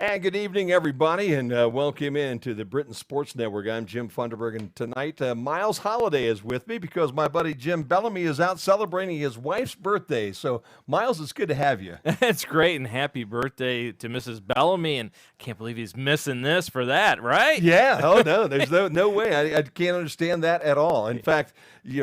And good evening, everybody, and welcome in to the Britain Sports Network. I'm Jim Funderburg, and tonight Miles Holliday is with me because my buddy Jim Bellamy is out celebrating his wife's birthday. So, Miles, it's good to have you. It's great, and happy birthday to Mrs. Bellamy, and I can't believe he's missing this for that, right? Yeah, oh no, there's no way. I can't understand that at all. In fact,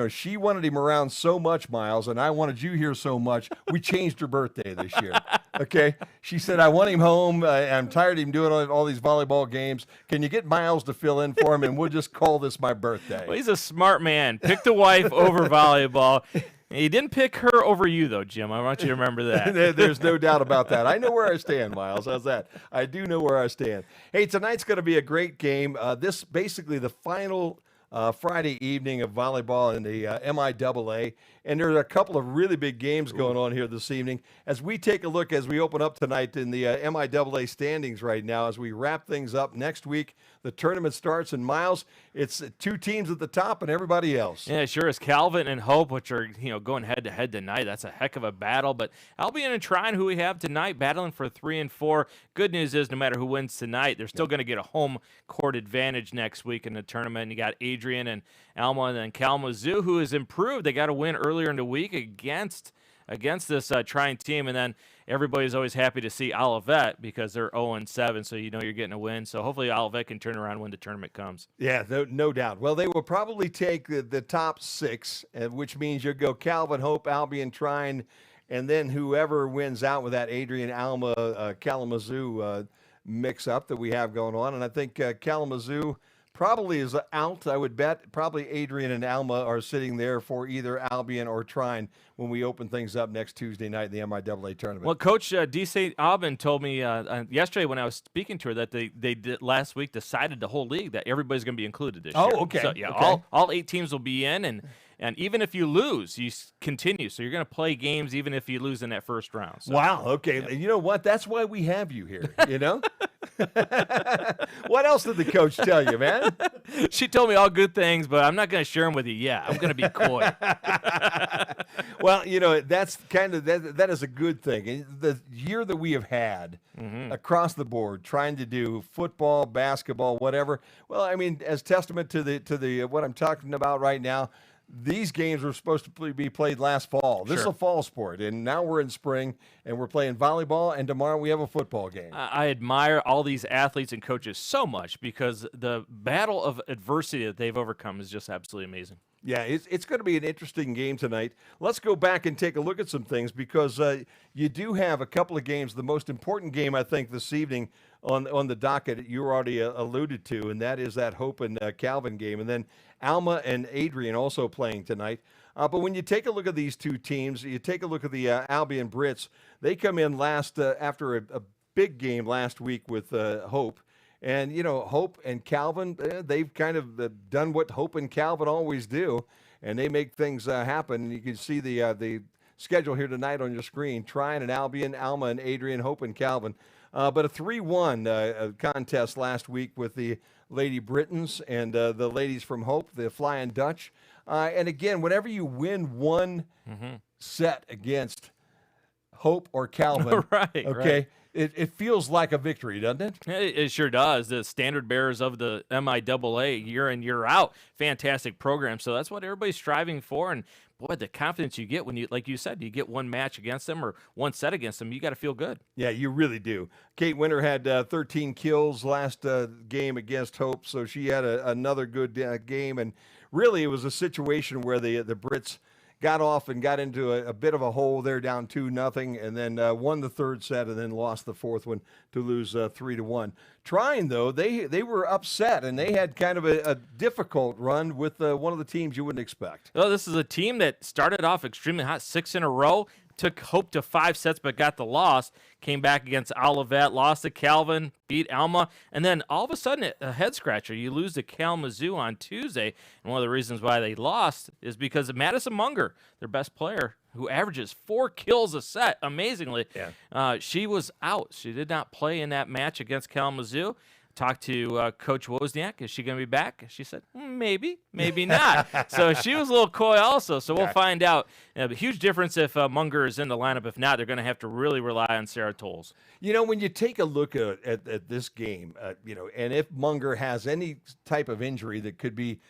she wanted him around so much, Miles, and I wanted you here so much, we changed her birthday this year. Okay? She said, I want him home. I'm tired of him doing all these volleyball games. Can you get Miles to fill in for him, and we'll just call this my birthday? Well, he's a smart man. Picked the wife over volleyball. He didn't pick her over you, though, Jim. I want you to remember that. There's no doubt about that. I know where I stand, Miles. How's that? I do know where I stand. Hey, tonight's going to be a great game. This basically the final Friday evening of volleyball in the MIAA. And there are a couple of really big games going on here this evening. As we take a look, as we open up tonight in the MIAA standings right now, as we wrap things up next week, the tournament starts. And Miles, it's two teams at the top and everybody else. Yeah, sure is. Calvin and Hope, which are going head-to-head tonight. That's a heck of a battle. But Albion and Trine, who we have tonight, battling for 3 and 4. Good news is no matter who wins tonight, they're still going to get a home court advantage next week in the tournament. You got Adrian and Alma and then Kalamazoo, who has improved. They got a win earlier in the week against this Trine team, and then everybody's always happy to see Olivet because they're 0-7, so you're getting a win. So hopefully Olivet can turn around when the tournament comes. Yeah, no doubt. Well, they will probably take the top 6, which means you'll go Calvin, Hope, Albion, Trine, and then whoever wins out with that Adrian, Alma, Kalamazoo mix-up that we have going on. And I think Kalamazoo probably is out, I would bet. Probably Adrian and Alma are sitting there for either Albion or Trine when we open things up next Tuesday night in the MIAA tournament. Well, Coach D. St. Aubin told me yesterday when I was speaking to her that they did last week decided the whole league that everybody's going to be included this year. Oh, okay. So, yeah, okay. all 8 teams will be in, and even if you lose, you continue. So you're going to play games even if you lose in that first round. So, wow, okay. Yeah. You know what? That's why we have you here, What else did the coach tell you, man? She told me all good things, but I'm not going to share them with you yet. I'm going to be coy. Well, that's kind of that is a good thing. The year that we have had across the board trying to do football, basketball, whatever. Well, I mean, as testament to the what I'm talking about right now, these games were supposed to be played last fall. This is a fall sport, and now we're in spring, and we're playing volleyball, and tomorrow we have a football game. I admire all these athletes and coaches so much because the battle of adversity that they've overcome is just absolutely amazing. Yeah, it's going to be an interesting game tonight. Let's go back and take a look at some things because you do have a couple of games. The most important game, I think, this evening on the docket you already alluded to, and that is that Hope and Calvin game. And then Alma and Adrian also playing tonight. But when you take a look at these two teams, you take a look at the Albion Brits. They come in last after a big game last week with Hope. And, Hope and Calvin, they've kind of done what Hope and Calvin always do, and they make things happen. And you can see the schedule here tonight on your screen. Trine and Albion, Alma and Adrian, Hope and Calvin. But a 3-1 contest last week with the Lady Britons and the ladies from Hope, the Flying Dutch. And again, whenever you win one set against Hope or Calvin, right, okay, it feels like a victory, doesn't it? It sure does. The standard bearers of the MIAA year in, year out, fantastic program. So that's what everybody's striving for. And boy, the confidence you get when you, like you said, you get one match against them or one set against them, you got to feel good. Yeah, you really do. Kate Winter had 13 kills last game against Hope, so she had another good game. And really, it was a situation where the Brits got off and got into a bit of a hole there, down 2-0, and then won the third set and then lost the fourth one to lose 3-1. Trine, though, they were upset, and they had kind of a difficult run with one of the teams you wouldn't expect. Well, this is a team that started off extremely hot, 6 in a row, took Hope to 5 sets but got the loss, came back against Olivet, lost to Calvin, beat Alma, and then all of a sudden a head-scratcher. You lose to Kalamazoo on Tuesday, and one of the reasons why they lost is because of Madison Munger, their best player, who averages 4 kills a set, amazingly. Yeah. She was out. She did not play in that match against Kalamazoo. talked to Coach Wozniak. Is she going to be back? She said, maybe, maybe not. So she was a little coy also. So we'll find out. The huge difference if Munger is in the lineup. If not, they're going to have to really rely on Sarah Tolles. You know, when you take a look at this game, and if Munger has any type of injury that could be,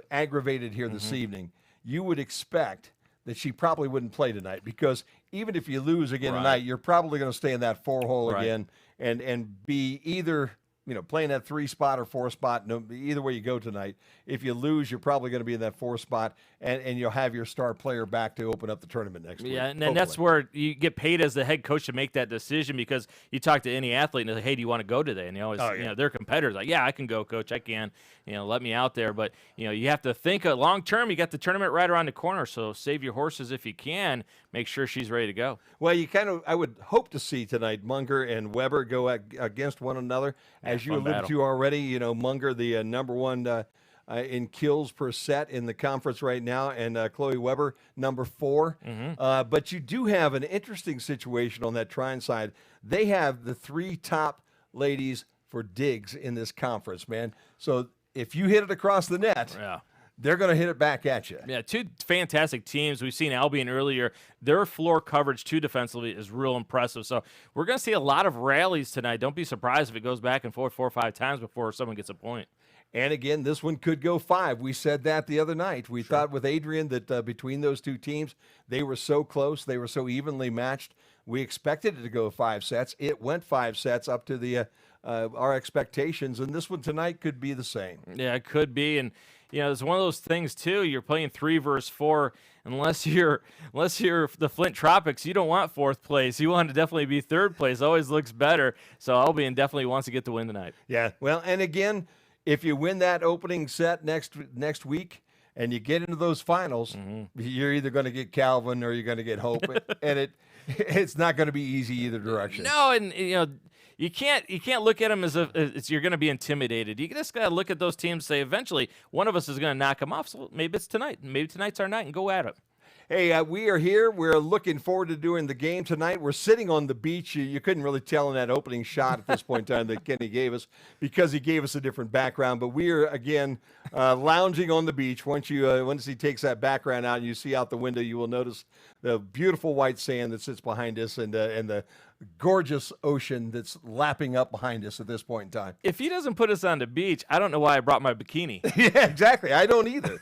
aggravated here this evening, you would expect that she probably wouldn't play tonight, because even if you lose again tonight, you're probably going to stay in that 4-hole again and be either playing that 3 spot or 4 spot. No, either way you go tonight, if you lose, you're probably going to be in that 4 spot, and you'll have your star player back to open up the tournament next week. Yeah, and then that's where you get paid as the head coach to make that decision, because you talk to any athlete and they're like, hey, do you want to go today? And they always, they're competitors. Like, yeah, I can go, coach. I can. Let me out there. But, you have to think long term. You got the tournament right around the corner, so save your horses if you can. Make sure she's ready to go. Well, I would hope to see tonight Munger and Weber go against one another. As you alluded to already, Munger, the number one in kills per set in the conference right now, and Chloe Weber, number 4. But you do have an interesting situation on that Trine side. They have the 3 top ladies for digs in this conference, man. So if you hit it across the net, they're going to hit it back at you. Yeah, 2 fantastic teams. We've seen Albion earlier. Their floor coverage, too, defensively is real impressive. So we're going to see a lot of rallies tonight. Don't be surprised if it goes back and forth 4 or 5 times before someone gets a point. And again, this one could go 5. We said that the other night. We thought with Adrian that between those 2 teams, they were so close. They were so evenly matched. We expected it to go 5 sets. It went 5 sets up to the our expectations, and this one tonight could be the same. Yeah, it could be. And it's one of those things too. You're playing 3 versus 4. Unless you're the Flint Tropics, you don't want 4th place. You want to definitely be 3rd place. Always looks better. So Albion definitely wants to get the win tonight. Yeah. Well, and again, if you win that opening set next week and you get into those finals, you're either going to get Calvin or you're going to get Hope, and it's not going to be easy either direction. No, and you can't look at them as if you're going to be intimidated. You just got to look at those teams and say eventually one of us is going to knock them off. So maybe it's tonight. Maybe tonight's our night, and go at it. Hey, we are here. We're looking forward to doing the game tonight. We're sitting on the beach. You couldn't really tell in that opening shot at this point in time that Kenny gave us, because he gave us a different background. But we are, again, lounging on the beach. Once he takes that background out and you see out the window, you will notice the beautiful white sand that sits behind us and the gorgeous ocean that's lapping up behind us at this point in time. If he doesn't put us on the beach, I don't know why I brought my bikini. Yeah, exactly. I don't either.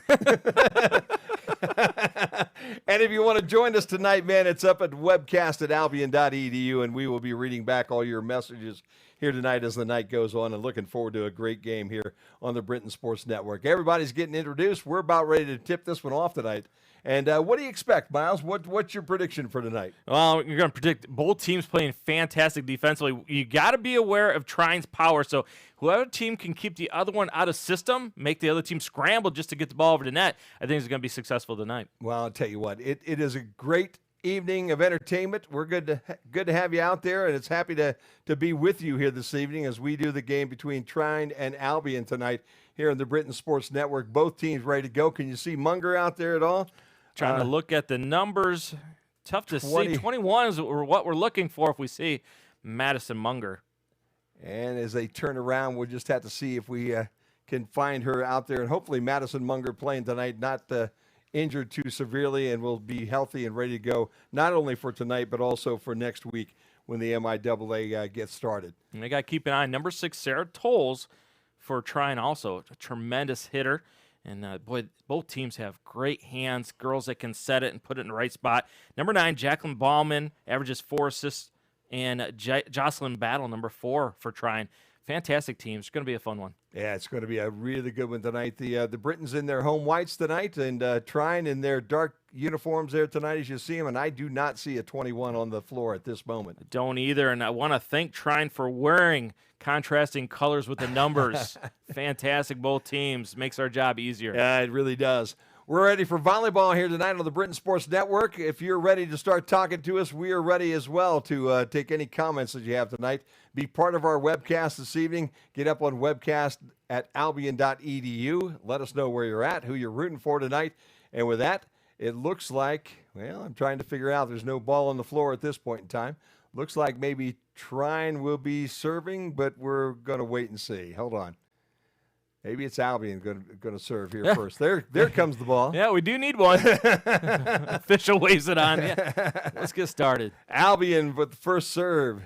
And if you want to join us tonight, man, it's up at webcast@albion.edu, and we will be reading back all your messages here tonight as the night goes on, and looking forward to a great game here on the Britain Sports Network. Everybody's getting introduced. We're about ready to tip this one off tonight. And what do you expect, Miles? What's your prediction for tonight? Well, you're going to predict both teams playing fantastic defensively. You got to be aware of Trine's power. So whoever team can keep the other one out of system, make the other team scramble just to get the ball over the net, I think is going to be successful tonight. Well, I'll tell you what, it is a great evening of entertainment. We're good to have you out there, and it's happy to be with you here this evening as we do the game between Trine and Albion tonight here on the Britain Sports Network. Both teams ready to go. Can you see Munger out there at all? Trying to look at the numbers. Tough to see. 21 is what we're looking for if we see Madison Munger. And as they turn around, we'll just have to see if we can find her out there. And hopefully Madison Munger playing tonight, not injured too severely, and will be healthy and ready to go, not only for tonight but also for next week when the MIAA gets started. And they got to keep an eye on number 6, Sarah Tolles, for Trine also. A tremendous hitter. And, boy, both teams have great hands, girls that can set it and put it in the right spot. Number 9, Jacqueline Ballman, averages 4 assists. And Jocelyn Battle, number 4 for Trine. Fantastic teams. It's going to be a fun one. Yeah, it's going to be a really good one tonight. The Britons in their home whites tonight, and Trine in their dark uniforms there tonight as you see them. And I do not see a 21 on the floor at this moment. I don't either. And I want to thank Trine for wearing contrasting colors with the numbers. Fantastic, both teams. Makes our job easier. Yeah, it really does. We're ready for volleyball here tonight on the Britain Sports Network. If you're ready to start talking to us, we are ready as well to take any comments that you have tonight. Be part of our webcast this evening. Get up on webcast@albion.edu. Let us know where you're at, who you're rooting for tonight. And with that, it looks like, well, I'm trying to figure out there's no ball on the floor at this point in time. Looks like maybe Trine will be serving, but we're going to wait and see. Hold on. Maybe it's Albion going to serve here first. There comes the ball. Yeah, we do need one. Official waves it on. Yeah, let's get started. Albion with the first serve,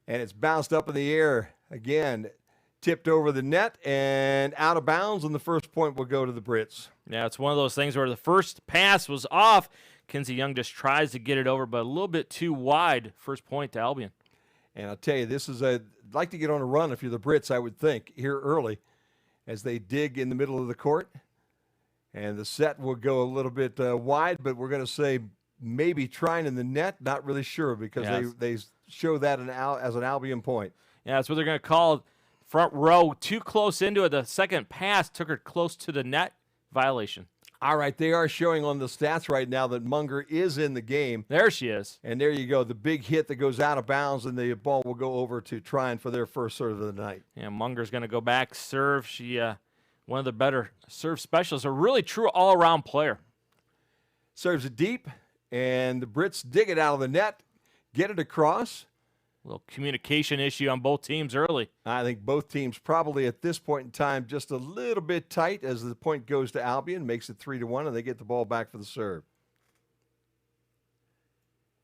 and it's bounced up in the air again, tipped over the net and out of bounds. And the first point will go to the Brits. Yeah, it's one of those things where the first pass was off. Kinsey Young just tries to get it over, but a little bit too wide. First point to Albion. And I'll tell you, this is I'd like to get on a run if you're the Brits, I would think, here early as they dig in the middle of the court. And the set will go a little bit wide, but we're going to say maybe Trine in the net. Not really sure because they show that as an Albion point. Yeah, that's what they're going to call front row. Too close into it. The second pass took her close to the net. Violation. All right, they are showing on the stats right now that Munger is in the game. There she is. And there you go, the big hit that goes out of bounds, and the ball will go over to Trine for their first serve of the night. Yeah, Munger's going to go back, serve. She, one of the better serve specialists, a really true all-around player. Serves it deep, and the Brits dig it out of the net, get it across. A little communication issue on both teams early. I think both teams probably at this point in time just a little bit tight as the point goes to Albion, makes it 3-1, and they get the ball back for the serve.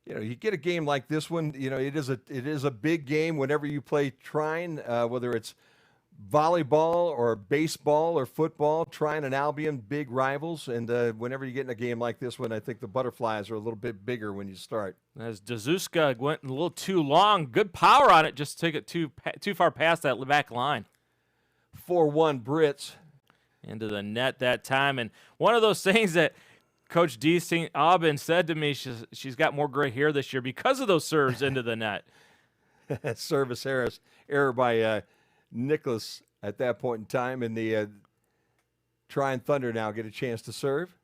You know, you get a game like this one, you know, it is a big game whenever you play Trine, whether it's volleyball or baseball or football. Trine and Albion, big rivals, and whenever you get in a game like this one, I think the butterflies are a little bit bigger when you start. As Dazuska went a little too long, good power on it, just took it too far past that back line. 4-1 Brits. Into the net that time, and one of those things that Coach D. St. Aubin said to me, she's got more gray hair this year because of those serves into the net. Service error by Nicholas at that point in time, and the Trine Thunder now get a chance to serve.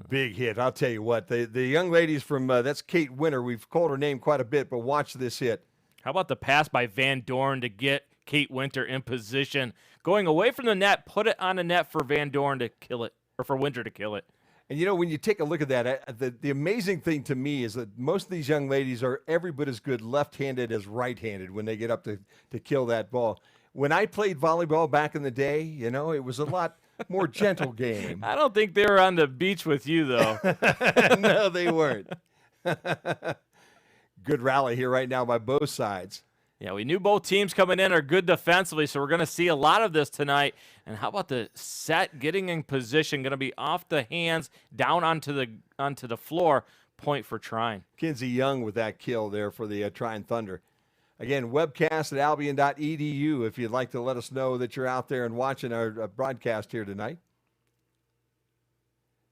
Big hit. I'll tell you what, the young ladies from, that's Kate Winter. We've called her name quite a bit, but watch this hit. How about the pass by Van Dorn to get Kate Winter in position? Going away from the net, put it on the net for Van Dorn to kill it, or for Winter to kill it. And, you know, when you take a look at that, the amazing thing to me is that most of these young ladies are every bit as good left-handed as right-handed when they get up to kill that ball. When I played volleyball back in the day, you know, it was a lot more gentle game. I don't think they were on the beach with you, though. No, they weren't. Good rally here right now by both sides. Yeah, we knew both teams coming in are good defensively, so we're going to see a lot of this tonight. And how about the set getting in position? Going to be off the hands, down onto the floor. Point for Trine. Kinsey Young with that kill there for the Trine Thunder. Again, webcast at albion.edu if you'd like to let us know that you're out there and watching our broadcast here tonight.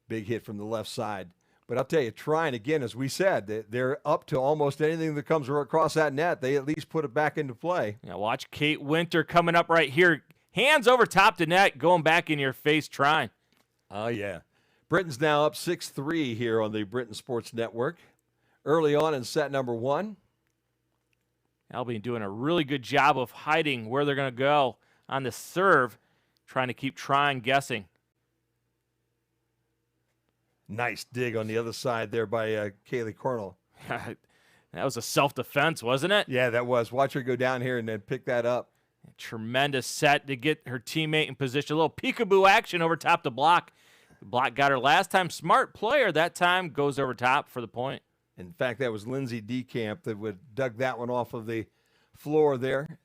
Big hit from the left side. But I'll tell you, Trine, again, as we said, they're up to almost anything that comes across that net. They at least put it back into play. Yeah, watch Kate Winter coming up right here. Hands over top the net, going back in your face, Trine. Oh, yeah. Britain's now up 6-3 here on the Britain Sports Network. Early on in set number one. Albion doing a really good job of hiding where they're going to go on the serve, trying to keep Trine guessing. Nice dig on the other side there by Kaylee Cornell. That was a self-defense, wasn't it? Yeah, that was. Watch her go down here and then pick that up. Tremendous set to get her teammate in position. A little peekaboo action over top the block. The block got her last time. Smart player that time goes over top for the point. In fact, that was Lindsay DeCamp that would dug that one off of the floor there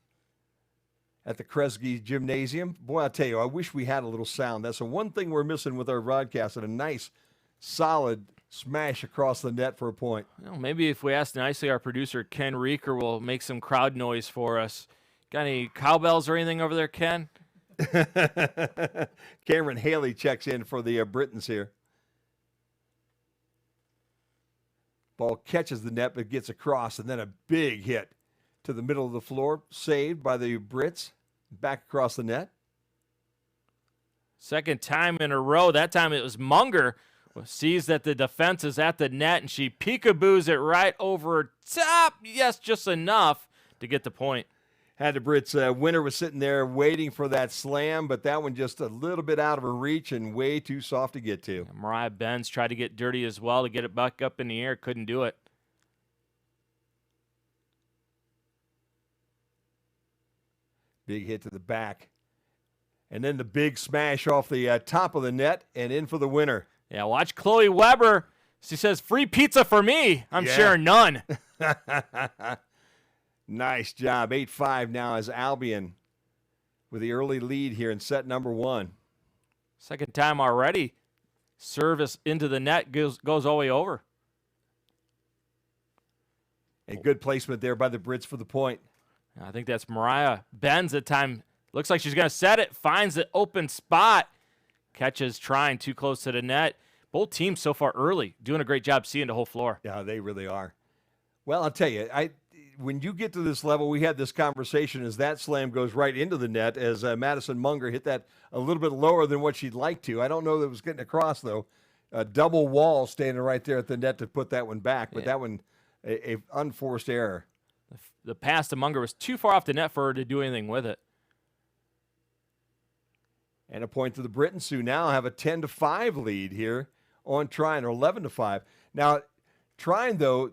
at the Kresge Gymnasium. Boy, I'll tell you, I wish we had a little sound. That's the one thing we're missing with our broadcast, and a nice, solid smash across the net for a point. Well, maybe if we ask nicely, our producer, Ken Reeker, will make some crowd noise for us. Got any cowbells or anything over there, Ken? Cameron Haley checks in for the Britons here. Ball catches the net, but gets across, and then a big hit to the middle of the floor, saved by the Brits, back across the net. Second time in a row. That time it was Munger sees that the defense is at the net, and she peekaboos it right over top. Yes, just enough to get the point. Had the Brits, Winter was sitting there waiting for that slam, but that one just a little bit out of her reach and way too soft to get to. Mariah Benz tried to get dirty as well to get it back up in the air. Couldn't do it. Big hit to the back. And then the big smash off the top of the net and in for the winner. Yeah, watch Chloe Weber. She says, free pizza for me. I'm sharing none. Nice job. 8-5 now as Albion with the early lead here in set number 1. Second time already. Service into the net goes all the way over. A good placement there by the Brits for the point. I think that's Mariah bends at time. Looks like she's going to set it. Finds the open spot. Catches Trine too close to the net. Both teams so far early doing a great job seeing the whole floor. Yeah, they really are. Well, I'll tell you, when you get to this level, we had this conversation as that slam goes right into the net as Madison Munger hit that a little bit lower than what she'd like to. I don't know that it was getting across, though. A double wall standing right there at the net to put that one back, but that one, a unforced error. The pass to Munger was too far off the net for her to do anything with it. And a point to the Britons, who now have a 10-5 lead here on Trine, or 11-5. Now, Trine, though,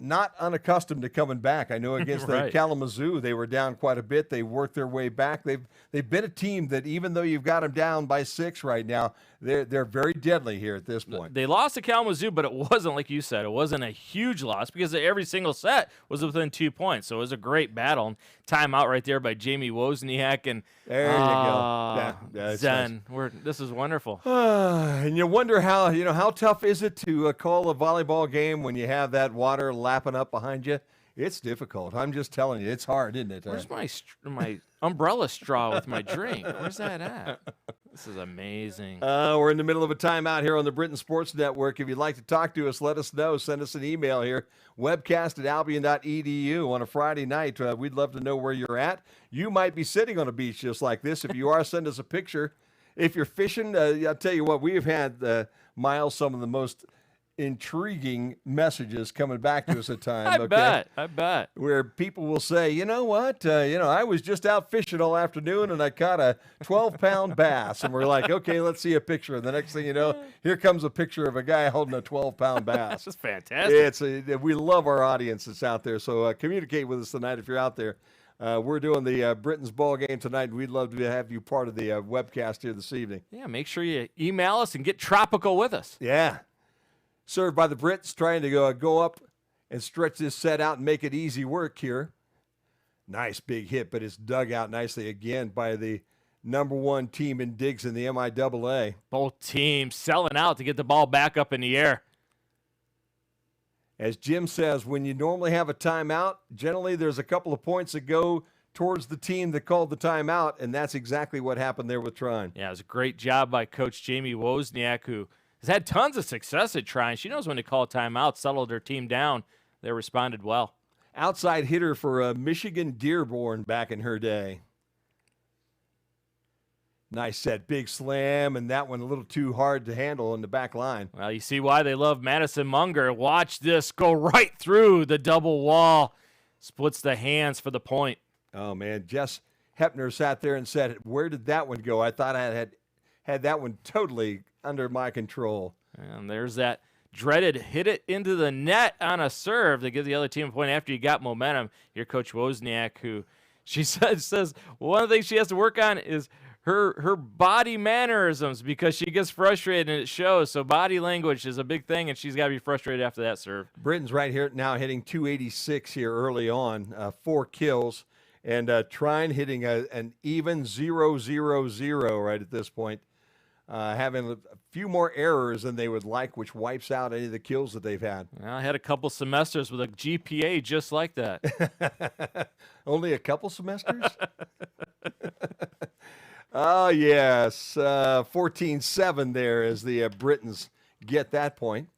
not unaccustomed to coming back. I know against Right. the Kalamazoo, they were down quite a bit. They worked their way back. They've been a team that even though you've got them down by 6 right now, they're very deadly here at this point. They lost to Kalamazoo, but it wasn't, like you said, it wasn't a huge loss because every single set was within 2 points. So it was a great battle. And timeout right there by Jamie Wozniak. And There you go. Yeah, it's Zen. This is wonderful. And you wonder how tough is it to call a volleyball game when you have that water lapping up behind you? It's difficult. I'm just telling you, it's hard, isn't it? Where's my umbrella straw with my drink? Where's that at? This is amazing. We're in the middle of a timeout here on the Britain Sports Network. If you'd like to talk to us, let us know. Send us an email here, webcast@albion.edu on a Friday night. We'd love to know where you're at. You might be sitting on a beach just like this. If you are, send us a picture. If you're fishing, I'll tell you what, we've had, Miles, some of the most intriguing messages coming back to us at times. I bet. Where people will say, you know what, I was just out fishing all afternoon and I caught a 12-pound bass. And we're like, okay, let's see a picture. And the next thing you know, here comes a picture of a guy holding a 12-pound bass. This is fantastic. We love our audience that's out there. So communicate with us tonight if you're out there. We're doing the Britain's ball game tonight. We'd love to have you part of the webcast here this evening. Yeah, make sure you email us and get tropical with us. Yeah. Served by the Brits, trying to go up and stretch this set out and make it easy work here. Nice big hit, but it's dug out nicely again by the number 1 team in digs in the MIAA. Both teams selling out to get the ball back up in the air. As Jim says, when you normally have a timeout, generally there's a couple of points that go towards the team that called the timeout, and that's exactly what happened there with Trine. Yeah, it was a great job by Coach Jamie Wozniak, who has had tons of success at Trine. She knows when to call a timeout, settled her team down. They responded well. Outside hitter for Michigan Dearborn back in her day. Nice set, big slam, and that one a little too hard to handle in the back line. Well, you see why they love Madison Munger. Watch this go right through the double wall. Splits the hands for the point. Oh, man. Jess Hepner sat there and said, where did that one go? I thought I had that one totally under my control. And there's that dreaded hit it into the net on a serve to give the other team a point after you got momentum. Your Coach Wozniak, who she says one of the things she has to work on is her body mannerisms because she gets frustrated and it shows. So body language is a big thing, and she's got to be frustrated after that serve. Britain's right here now hitting 286 here early on, 4 kills. And Trine hitting an even 0-0-0 right at this point. Having a few more errors than they would like, which wipes out any of the kills that they've had. Well, I had a couple semesters with a GPA just like that. Only a couple semesters? Oh, yes. 14-7 there as the Britons get that point.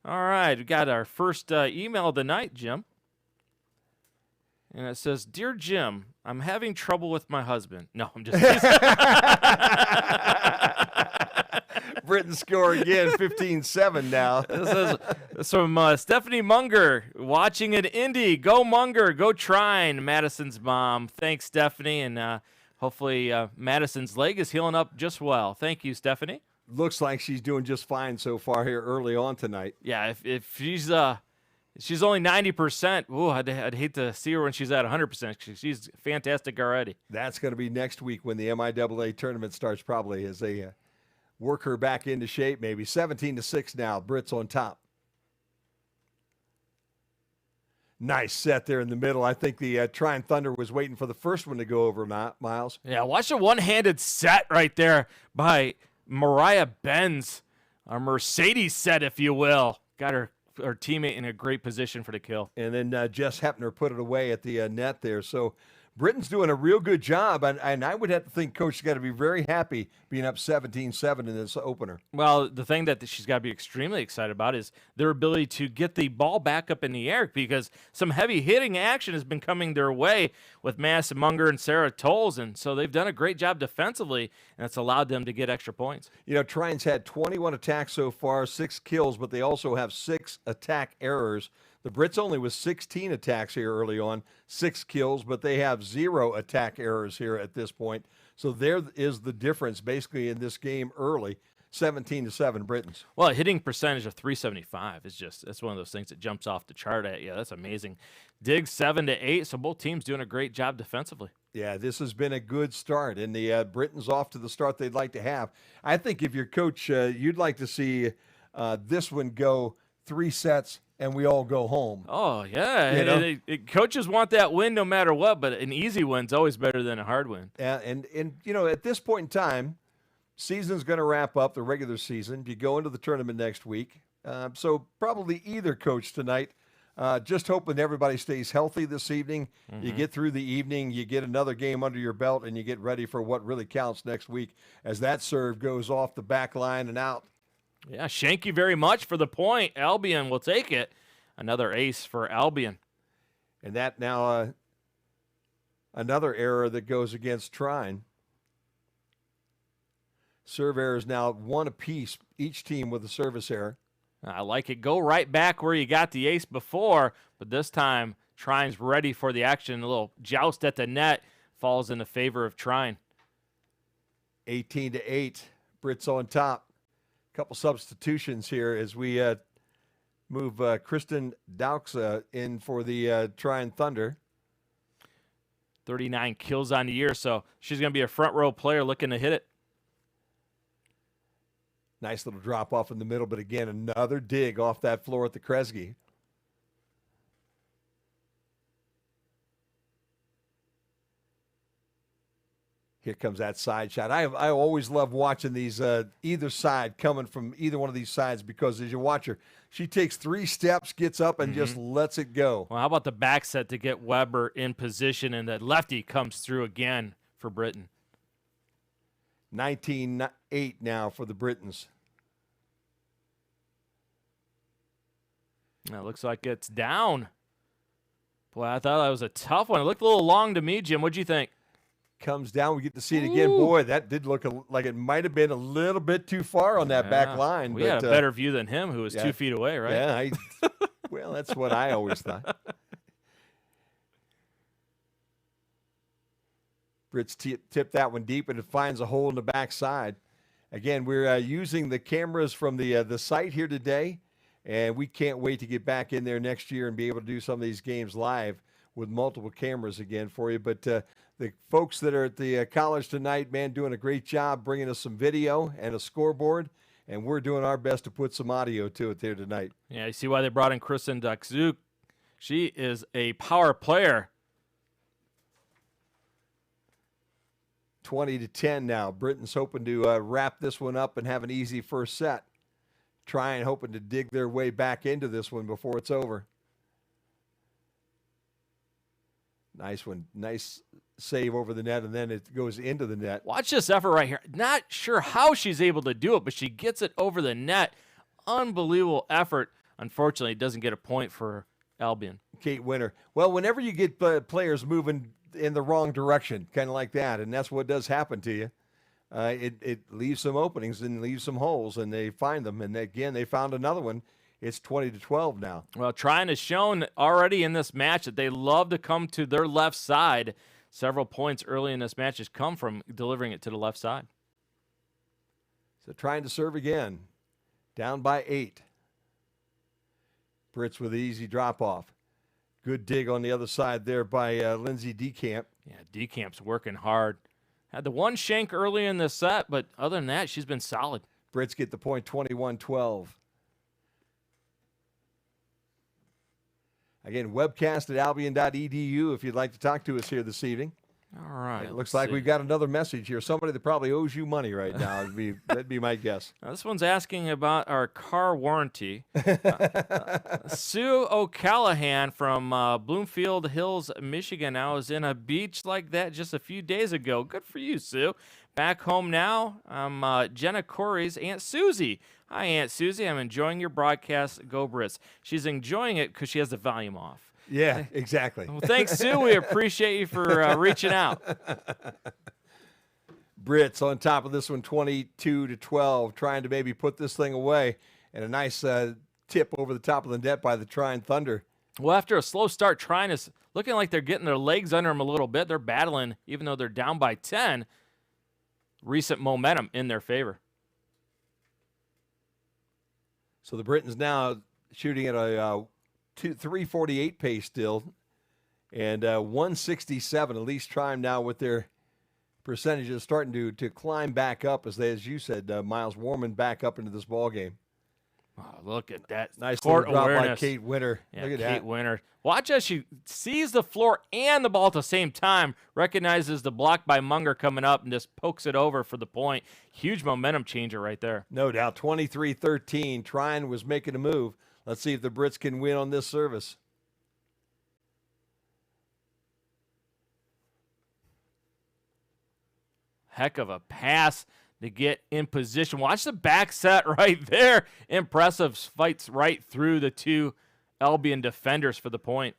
All right, we got our first email of the night, Jim. And it says, Dear Jim, I'm having trouble with my husband. No, I'm just kidding. Britain score again, 15-7 now. This is from Stephanie Munger, watching an Indy. Go Munger, go Trine, Madison's mom. Thanks, Stephanie, and hopefully Madison's leg is healing up just well. Thank you, Stephanie. Looks like she's doing just fine so far here early on tonight. Yeah, if she's She's only 90%. Ooh, I'd hate to see her when she's at 100%. She's fantastic already. That's going to be next week when the MIAA tournament starts, probably, as they work her back into shape. Maybe 17-6 now. Brits on top. Nice set there in the middle. I think the Trine Thunder was waiting for the first one to go over, Miles. Yeah, watch a one-handed set right there by Mariah Benz. A Mercedes set, if you will. Got her teammate in a great position for the kill. And then Jess Hepner put it away at the net there. So Britain's doing a real good job, and I would have to think Coach has got to be very happy being up 17-7 in this opener. Well, the thing that she's got to be extremely excited about is their ability to get the ball back up in the air, because some heavy hitting action has been coming their way with Madison Munger and Sarah Tolles, and so they've done a great job defensively, and it's allowed them to get extra points. You know, Trine's had 21 attacks so far, 6 kills, but they also have 6 attack errors. The Brits only with 16 attacks here early on, 6 kills, but they have 0 attack errors here at this point. So there is the difference basically in this game early, 17-7 Britons. Well, a hitting percentage of 375 is that's one of those things that jumps off the chart at you. That's amazing. Dig 7-8, so both teams doing a great job defensively. Yeah, this has been a good start, and the Britons off to the start they'd like to have. I think if you're coach, you'd like to see this one go 3 sets and we all go home. Oh, yeah. You know? Coaches want that win no matter what, but an easy win's always better than a hard win. And you know, at this point in time, season's going to wrap up, the regular season. You go into the tournament next week. So probably either coach tonight. Just hoping everybody stays healthy this evening. Mm-hmm. You get through the evening, you get another game under your belt, and you get ready for what really counts next week as that serve goes off the back line and out. Yeah, thank you very much for the point. Albion will take it. Another ace for Albion. And that now another error that goes against Trine. Serve errors now 1 apiece, each team with a service error. I like it. Go right back where you got the ace before, but this time Trine's ready for the action. A little joust at the net falls in the favor of Trine. 18-8, Brits on top. Couple substitutions here as we move Kristen Daux in for the Trine Thunder. 39 kills on the year, so she's going to be a front row player looking to hit it. Nice little drop off in the middle, but again, another dig off that floor at the Kresge. Here comes that side shot. I always love watching these either side coming from either one of these sides, because as you watch her, she takes 3 steps, gets up, and just lets it go. Well, how about the back set to get Weber in position, and the lefty comes through again for Britain. 19-8 now for the Britons. It looks like it's down. Boy, I thought that was a tough one. It looked a little long to me, Jim. What'd you think? Comes down. We get to see it again. Boy, that did look like it might have been a little bit too far on that back line. We had a better view than him, who was 2 feet away, right? Yeah, well, that's what I always thought. Brits tip that one deep, and it finds a hole in the backside. Again, we're using the cameras from the site here today, and we can't wait to get back in there next year and be able to do some of these games live with multiple cameras again for you. But the folks that are at the college tonight, man, doing a great job bringing us some video and a scoreboard, and we're doing our best to put some audio to it there tonight. Yeah, you see why they brought in Kristen Dux. She is a power player. 20-10 now. Britain's hoping to wrap this one up and have an easy first set. Trine hoping to dig their way back into this one before it's over. Nice one. Nice save over the net, and then it goes into the net. Watch this effort right here. Not sure how she's able to do it, but she gets it over the net. Unbelievable effort. Unfortunately, it doesn't get a point for Albion. Kate Winter. Well, whenever you get players moving in the wrong direction, kind of like that, and that's what does happen to you, it leaves some openings and leaves some holes, and they find them. And again, they found another one. It's 20-12 now. Well, Trine has shown already in this match that they love to come to their left side. Several points early in this match has come from delivering it to the left side. So trying to serve again. Down by 8. Brits with the easy drop-off. Good dig on the other side there by Lindsay DeCamp. Yeah, DeCamp's working hard. Had the one shank early in the set, but other than that, she's been solid. Brits get the point 21-12. Again, webcast at albion.edu if you'd like to talk to us here this evening. All right. It looks like we've got another message here. Somebody that probably owes you money right now. That'd be my guess. Now, this one's asking about our car warranty. Sue O'Callahan from Bloomfield Hills, Michigan. I was in a beach like that just a few days ago. Good for you, Sue. Back home now, I'm Jenna Corey's Aunt Susie. Hi, Aunt Susie. I'm enjoying your broadcast. Go Brits. She's enjoying it because she has the volume off. Yeah, exactly. Well, thanks, Sue. We appreciate you for reaching out. Brits on top of this one, 22-12, trying to maybe put this thing away. And a nice tip over the top of the net by the Trine Thunder. Well, after a slow start, Trine is looking like they're getting their legs under them a little bit. They're battling, even though they're down by 10. Recent momentum in their favor. So the Britons now shooting at a 348 pace still, and 167. At least Trine now with their percentages starting to climb back up as you said, Miles, warming back up into this ball game. Oh, look at that. Nice court little drop awareness by Kate Winter. Yeah, Look at Kate that. Winter. Watch as she sees the floor and the ball at the same time, recognizes the block by Munger coming up, and just pokes it over for the point. Huge momentum changer right there. No doubt. 23-13. Trine was making a move. Let's see if the Brits can win on this service. Heck of a pass to get in position. Watch the back set right there. Impressive. Fights right through the two Albion defenders for the point.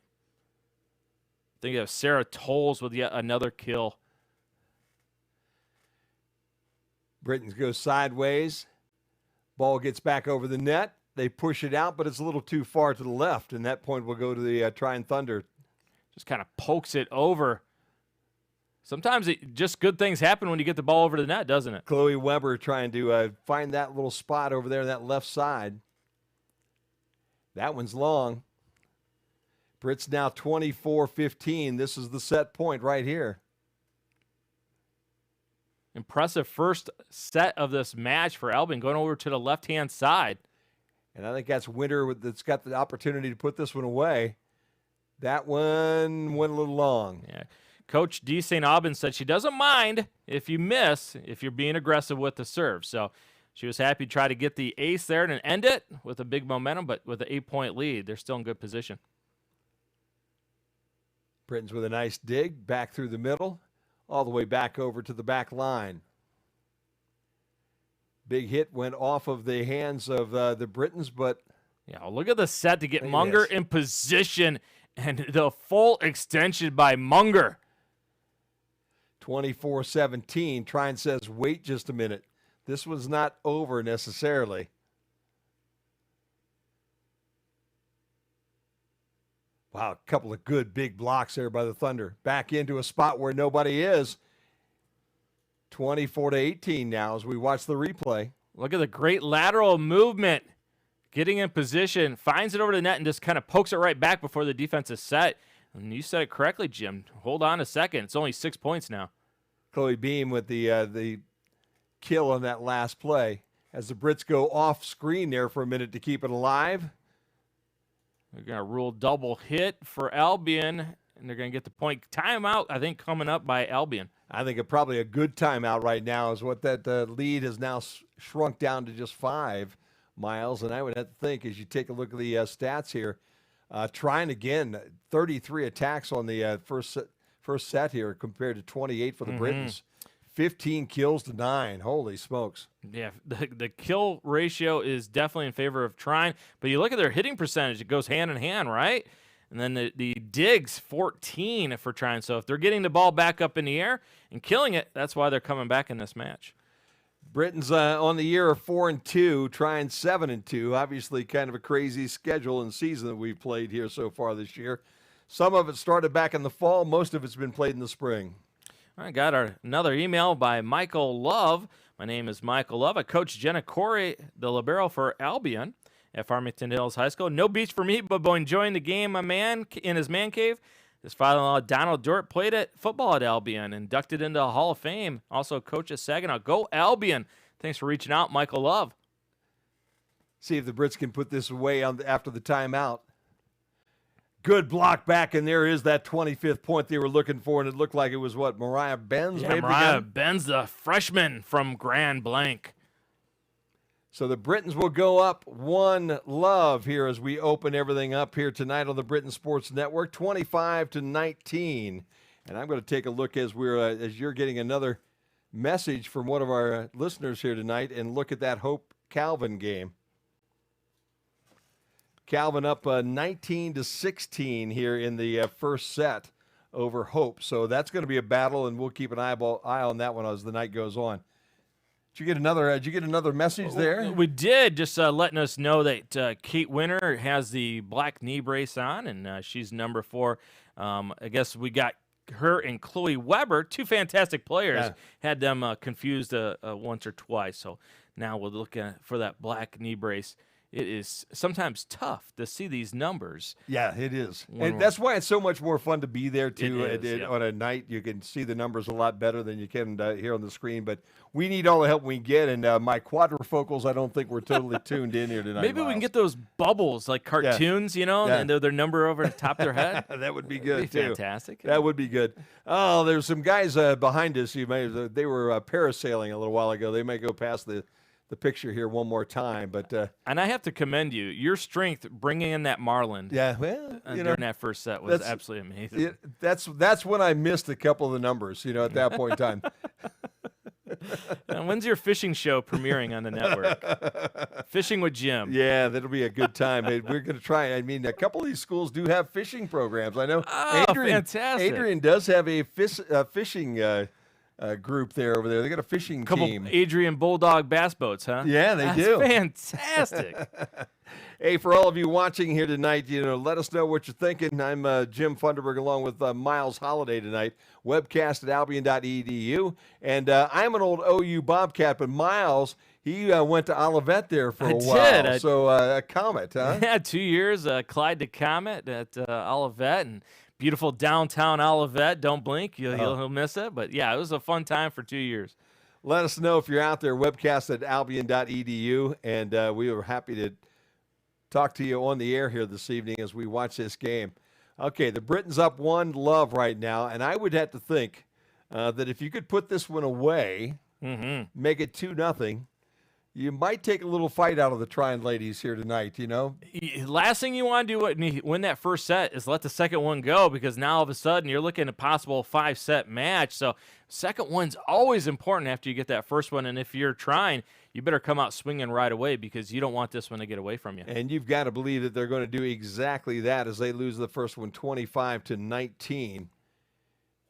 I think of Sarah Tolles with yet another kill. Britons go sideways. Ball gets back over the net. They push it out, but it's a little too far to the left, and that point will go to the Trine Thunder. Just kind of pokes it over. Sometimes just good things happen when you get the ball over the net, doesn't it? Chloe Weber trying to find that little spot over there on that left side. That one's long. Brits now 24-15. This is the set point right here. Impressive first set of this match for Albion, going over to the left-hand side. And I think that's Winter that's got the opportunity to put this one away. That one went a little long. Yeah. Coach D. St. Aubin said she doesn't mind if you miss, if you're being aggressive with the serve. So she was happy to try to get the ace there and end it with a big momentum, but with an 8-point lead, they're still in good position. Britons with a nice dig back through the middle, all the way back over to the back line. Big hit went off of the hands of the Britons, but... Yeah, look at the set to get Munger in position, and the full extension by Munger. 24-17. Trine says, wait just a minute. This was not over necessarily. Wow, a couple of good big blocks there by the Thunder. Back into a spot where nobody is. 24-18 now as we watch the replay. Look at the great lateral movement. Getting in position, finds it over the net, and just kind of pokes it right back before the defense is set. And you said it correctly, Jim. Hold on a second. It's only 6 points now. Chloe Beam with the kill on that last play. As the Brits go off screen there for a minute to keep it alive. They're going to rule double hit for Albion, and they're going to get the point. Timeout, I think, coming up by Albion. I think probably a good timeout right now is what that lead has now shrunk down to just 5, Miles. And I would have to think, as you take a look at the stats here, Trine again, 33 attacks on the first set here compared to 28 for the Britons. 15 kills to 9. Holy smokes. Yeah, the kill ratio is definitely in favor of Trine. But you look at their hitting percentage, it goes hand in hand, right? And then the digs, 14 for Trine. So if they're getting the ball back up in the air and killing it, that's why they're coming back in this match. Britons on the year of 4-2, Trine 7-2. Obviously kind of a crazy schedule and season that we've played here so far this year. Some of it started back in the fall. Most of it's been played in the spring. I got another email by Michael Love. My name is Michael Love. I coach Jenna Corey, the libero for Albion. at Farmington Hills High School. No beach for me, but enjoying the game, my man, in his man cave. His father-in-law, Donald Dort, played at football at Albion, inducted into the Hall of Fame. Also coach at Saginaw. Go Albion. Thanks for reaching out, Michael Love. See if the Brits can put this away after the timeout. Good block back, and there is that 25th point they were looking for, and it looked like it was, what, Mariah Benz? Yeah, maybe Mariah again? Benz, the freshman from Grand Blanc. So the Britons will go up 1-0 here as we open everything up here tonight on the Britain Sports Network, 25-19. And I'm going to take a look as you're getting another message from one of our listeners here tonight, and look at that Hope Calvin game. Calvin up 19-16 here in the first set over Hope. So that's going to be a battle, and we'll keep an eye on that one as the night goes on. Did you get another message there? We did, just letting us know that Kate Winter has the black knee brace on, and she's number 4. I guess we got her and Chloe Weber, 2 fantastic players. Yeah. Had them confused once or twice. So now we're looking for that black knee brace. It is sometimes tough to see these numbers. Yeah, it is. And that's why it's so much more fun to be there, too. Yep. On a night, you can see the numbers a lot better than you can here on the screen. But we need all the help we can get. And my quadrifocals, I don't think we're totally tuned in here tonight. Maybe we can Miles. get those bubbles like cartoons, and their number over the top of their head. That would be good, That'd be too. fantastic. That would be good. Oh, there's some guys behind us. They were parasailing a little while ago. They may go past the picture here one more time, but and I have to commend you. Your strength bringing in that Marlin. Yeah, well, during that first set was absolutely amazing. That's when I missed a couple of the numbers. At that point in time. And when's your fishing show premiering on the network? Fishing with Jim. Yeah, that'll be a good time. Hey, we're going to try. I mean, a couple of these schools do have fishing programs. I know. Oh, fantastic! Adrian does have a fishing. Group there over there. They got a fishing team. Adrian Bulldog bass boats, huh? Yeah, they do. Fantastic. Hey, for all of you watching here tonight, let us know what you're thinking. I'm Jim Funderburg along with Miles Holliday tonight. Webcast at albion.edu. And I'm an old OU Bobcat, but Miles, he went to Olivet there for a while. So a Comet, huh? Yeah, 2 years. Clyde the Comet at Olivet, and beautiful downtown Olivet. Don't blink. You'll miss it. But, yeah, it was a fun time for 2 years. Let us know if you're out there, webcast at albion.edu, and we are happy to talk to you on the air here this evening as we watch this game. Okay, the Britons up 1-0 right now, and I would have to think that if you could put this one away, make it 2-0, you might take a little fight out of the Trine ladies here tonight, Last thing you want to do when you win that first set is let the second one go, because now all of a sudden you're looking at a possible 5-set match. So second one's always important after you get that first one. And if you're Trine, you better come out swinging right away, because you don't want this one to get away from you. And you've got to believe that they're going to do exactly that as they lose the first one 25-19.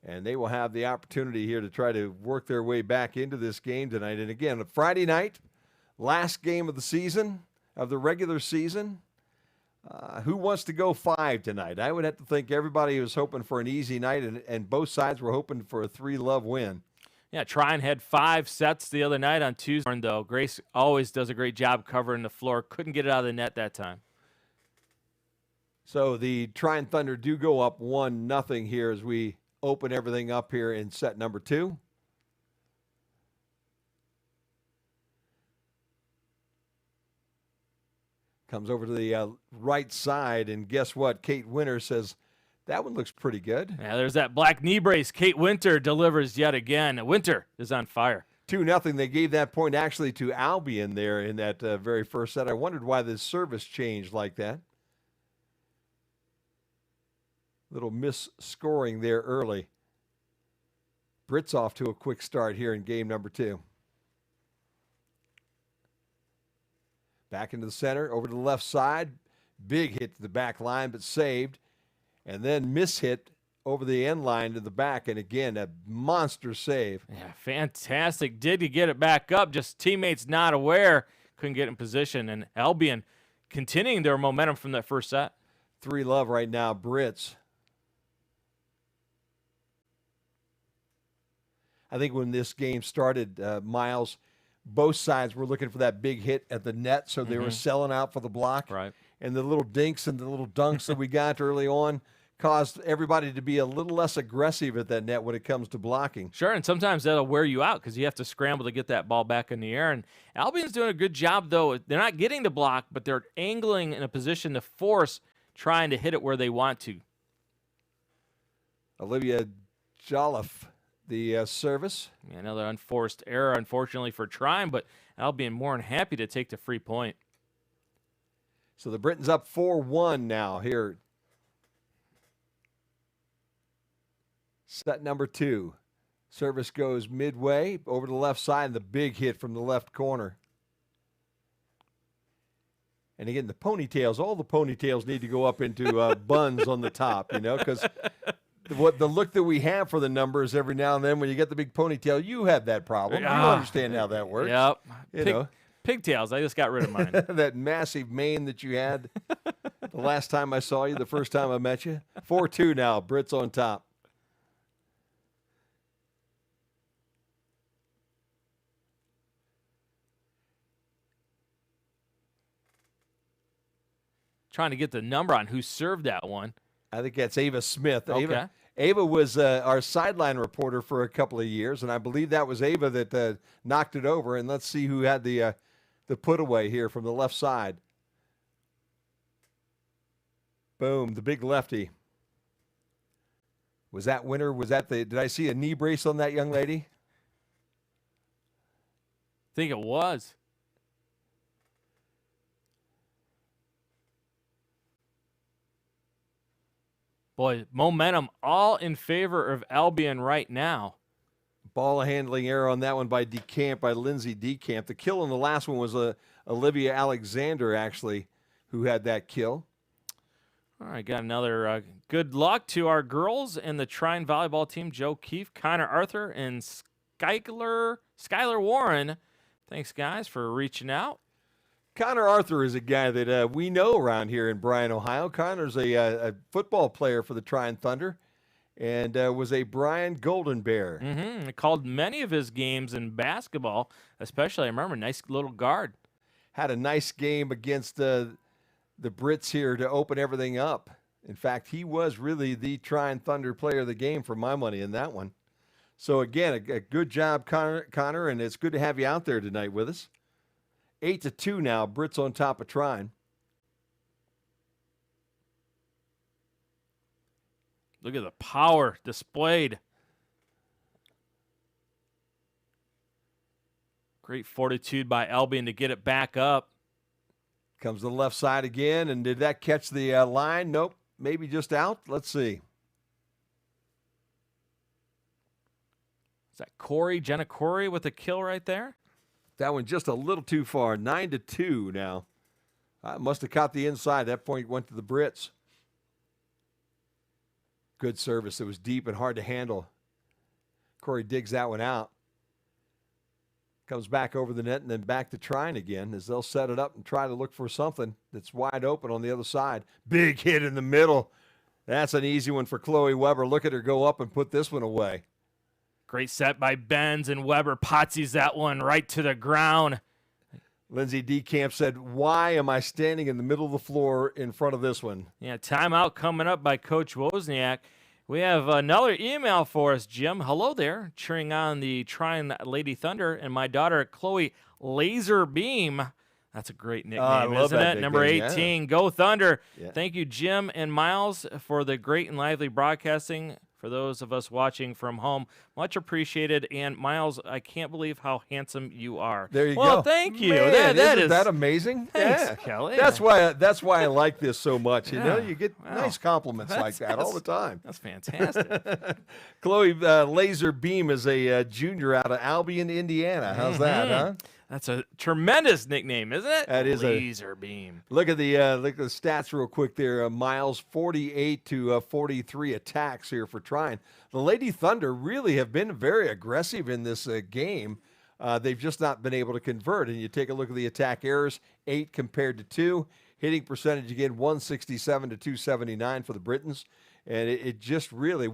And they will have the opportunity here to try to work their way back into this game tonight. And again, Friday night, last game of the season, of the regular season. Who wants to go 5 tonight? I would have to think everybody was hoping for an easy night, and both sides were hoping for a 3-0 win. Yeah, Trine had 5 sets the other night on Tuesday, though. Grace always does a great job covering the floor. Couldn't get it out of the net that time. So the Trine Thunder do go up 1-0 here as we open everything up here in set number 2. Comes over to the right side, and guess what? Kate Winter says, that one looks pretty good. Yeah, there's that black knee brace. Kate Winter delivers yet again. Winter is on fire. 2-0. They gave that point actually to Albion there in that very first set. I wondered why the service changed like that. Little miss-scoring there early. Brits off to a quick start here in game number 2. Back into the center, over to the left side. Big hit to the back line, but saved. And then mishit over the end line to the back. And again, a monster save. Yeah, fantastic. Did he get it back up? Just teammates not aware. Couldn't get in position. And Albion continuing their momentum from that first set. 3-0 right now, Brits. I think when this game started, Miles, both sides were looking for that big hit at the net, so they were selling out for the block. Right. And the little dinks and the little dunks that we got early on caused everybody to be a little less aggressive at that net when it comes to blocking. Sure, and sometimes that'll wear you out because you have to scramble to get that ball back in the air. And Albion's doing a good job, though. They're not getting the block, but they're angling in a position to force trying to hit it where they want to. Olivia Jolliffe, the service. Yeah, another unforced error, unfortunately, for Trine, but Albion more than happy to take the free point. So the Britons up 4-1 now here. Set number 2. Service goes midway over to the left side, and the big hit from the left corner. And again, the ponytails, all the ponytails need to go up into buns on the top, because what the look that we have for the numbers every now and then when you get the big ponytail, you have that problem. You understand how that works. Yep. Pigtails. I just got rid of mine. That massive mane that you had the last time I saw you, the first time I met you. 4-2 now. Brits on top. Trying to get the number on who served that one. I think that's Ava Smith. Okay. Ava was our sideline reporter for a couple of years, and I believe that was Ava that knocked it over. And let's see who had the put away here from the left side. Boom, the big lefty. Was that winner? Did I see a knee brace on that young lady? I think it was. Boy, momentum all in favor of Albion right now. Ball handling error on that one by Lindsay DeCamp. The kill on the last one was Olivia Alexander, actually, who had that kill. All right, got another good luck to our girls and the Trine volleyball team, Joe Keefe, Connor Arthur, and Skylar Warren. Thanks, guys, for reaching out. Connor Arthur is a guy that we know around here in Bryan, Ohio. Connor's a football player for the Trine Thunder and was a Bryan Golden Bear. He called many of his games in basketball, especially, I remember, nice little guard. Had a nice game against the Brits here to open everything up. In fact, he was really the Trine Thunder player of the game for my money in that one. So, again, a good job, Connor, and it's good to have you out there tonight with us. 8-2 now, Brits on top of Trine. Look at the power displayed. Great fortitude by Albion to get it back up. Comes to the left side again, and did that catch the line? Nope, maybe just out. Let's see. Is that Jenna Corey with a kill right there? That one just a little too far. 9-2 now. Must have caught the inside. That point went to the Brits. Good service. It was deep and hard to handle. Corey digs that one out. Comes back over the net and then back to Trine again as they'll set it up and try to look for something that's wide open on the other side. Big hit in the middle. That's an easy one for Chloe Weber. Look at her go up and put this one away. Great set by Benz, and Weber potsees that one right to the ground. Lindsay DeCamp said, "Why am I standing in the middle of the floor in front of this one?" Yeah, timeout coming up by Coach Wozniak. We have another email for us, Jim. Hello there, cheering on the Trine Lady Thunder and my daughter, Chloe Laser Beam. That's a great nickname, isn't it? Nickname, Number 18, Go Thunder. Yeah. Thank you, Jim and Miles, for the great and lively broadcasting. For those of us watching from home, much appreciated. And Miles, I can't believe how handsome you are. There you go. Well, thank you. Man, that isn't is that amazing? Thanks, Yeah. Kelly. That's why I like this so much. You know, Yeah. you get Wow. nice compliments like that all the time. That's fantastic. Chloe Laser Beam is a junior out of Albion, Indiana. How's that, huh? That's a tremendous nickname, isn't it? That is Laser Beam. Look at the stats real quick there. Miles 48 to 43 attacks here for Trine. The Lady Thunder really have been very aggressive in this game. They've just not been able to convert. And you take a look at the attack errors, 8 compared to 2. Hitting percentage again, 167 to 279 for the Britons. And it just really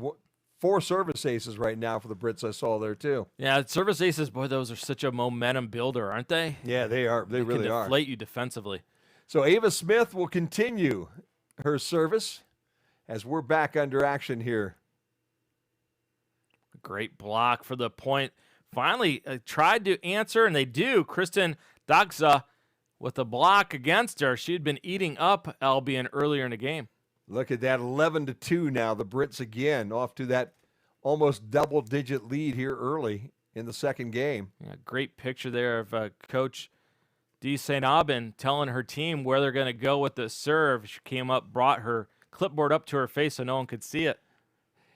4 service aces right now for the Brits I saw there, too. Yeah, service aces, boy, those are such a momentum builder, aren't they? Yeah, they are. They really can are. deflate you defensively. So Ava Smith will continue her service as we're back under action here. Great block for the point. Finally tried to answer, and they do. Kristen Dagsa with a block against her. She had been eating up Albion earlier in the game. Look at that, 11-2 now. The Brits again off to that almost double-digit lead here early in the second game. Yeah, great picture there of Coach D. St. Aubin telling her team where they're going to go with the serve. She came up, brought her clipboard up to her face so no one could see it.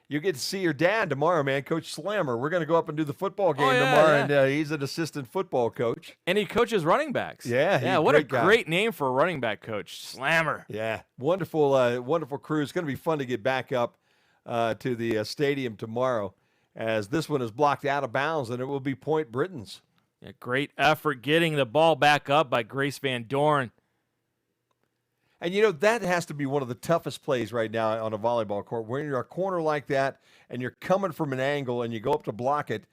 You get to see your dad tomorrow, man, Coach Slammer. We're going to go up and do the football game yeah, tomorrow, yeah. and he's an assistant football coach. And he coaches running backs. Yeah, what a guy. great name for a running back coach, Slammer. Yeah, wonderful, wonderful crew. It's going to be fun to get back up to the stadium tomorrow, as this one is blocked out of bounds, and it will be Point Britons. Yeah, great effort getting the ball back up by Grace Van Dorn. And, you know, that has to be one of the toughest plays right now on a volleyball court. When you're a corner like that and you're coming from an angle and you go up to block it,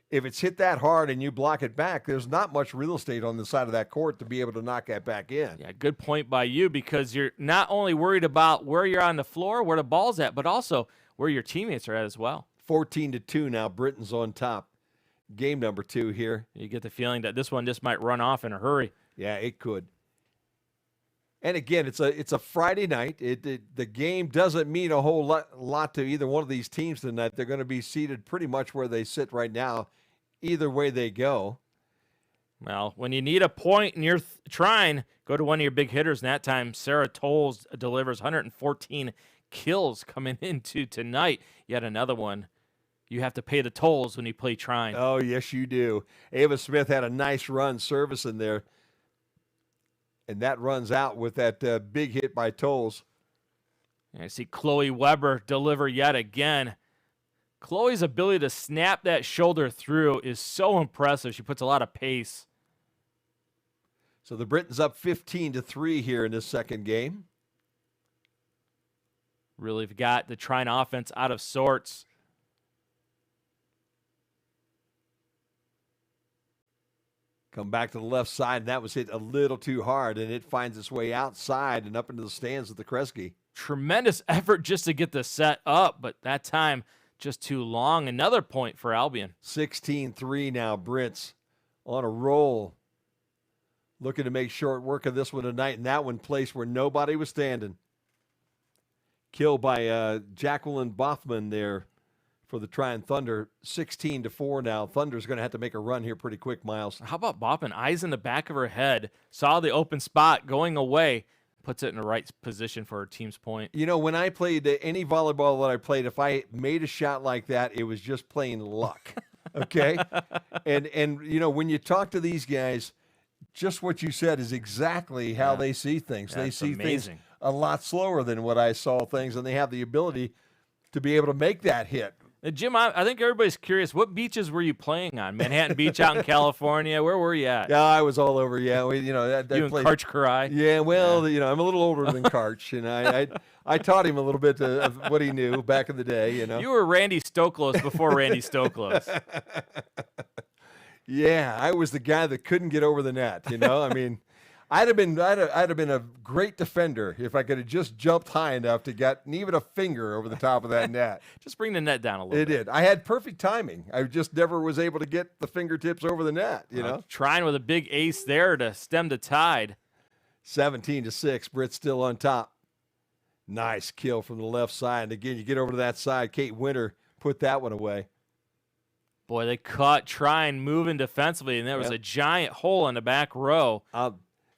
if it's hit that hard and you block it back, there's not much real estate on the side of that court to be able to knock that back in. Yeah, good point by you, because you're not only worried about where you're on the floor, where the ball's at, but also where your teammates are at as well. 14-2 now, Britain's on top. Game number 2 here. You get the feeling that this one just might run off in a hurry. Yeah, it could. And again, it's a Friday night. The game doesn't mean a whole lot to either one of these teams tonight. They're going to be seated pretty much where they sit right now, either way they go. Well, when you need a point and you're trying, go to one of your big hitters. And that time, Sarah Tolles delivers 114 kills coming into tonight. Yet another one. You have to pay the tolls when you play Trine. Oh, yes, you do. Ava Smith had a nice run service in there. And that runs out with that big hit by Tolles. I see Chloe Weber deliver yet again. Chloe's ability to snap that shoulder through is so impressive. She puts a lot of pace. So the Britons up 15-3 here in this second game. Really got the Trine offense out of sorts. Come back to the left side, and that was hit a little too hard, and it finds its way outside and up into the stands of the Kresge. Tremendous effort just to get the set up, but that time just too long. Another point for Albion. 16-3 now, Brits on a roll. Looking to make short work of this one tonight, and that one placed where nobody was standing. Killed by Jacqueline Bothman there for the Trine Thunder. 16-4 now. Thunder's going to have to make a run here pretty quick, Miles. How about Bothman? Eyes in the back of her head. Saw the open spot going away. Puts it in the right position for her team's point. You know, when I played any volleyball that I played, if I made a shot like that, it was just plain luck. Okay? and you know, when you talk to these guys, just what you said is exactly how they see things. Yeah, they see amazing. things a lot slower than what I saw things, and they have the ability to be able to make that hit. Jim, I think everybody's curious. What beaches were you playing on? Manhattan Beach out in California? Where were you at? Yeah, I was all over. Yeah, you know, that You and Karch Karai? Yeah, well, you know, I'm a little older than Karch, and I taught him a little bit of what he knew back in the day. You know, You were Randy Stoklos before Randy Stoklos. Yeah, I was the guy that couldn't get over the net. You know, I mean, I'd have been a great defender if I could have just jumped high enough to get even a finger over the top of that net. Just bring the net down a little It bit. did. I had perfect timing. I just never was able to get the fingertips over the net. You know, Trine with a big ace there to stem the tide. 17-6. Brits still on top. Nice kill from the left side. And again, you get over to that side. Kate Winter put that one away. Boy, they caught Trine moving defensively, and there was a giant hole in the back row.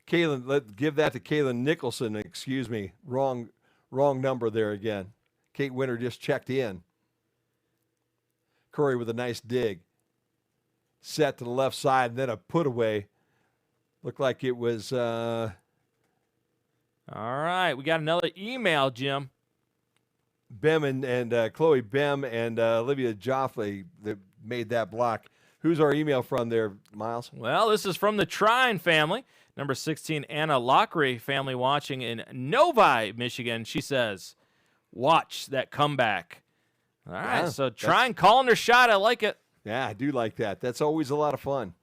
Give that to Kaylin Nicholson. Excuse me. Wrong number there again. Kate Winter just checked in. Curry with a nice dig. Set to the left side, and then a put away. Looked like it was... All right, we got another email, Jim. Bem and Chloe Bem and Olivia Joffley that made that block. Who's our email from there, Miles? Well, this is from the Trine family. Number 16, Anna Lockery family watching in Novi, Michigan. She says, watch that comeback. All right, Yeah, so Trine calling her shot. I like it. Yeah, I do like that. That's always a lot of fun.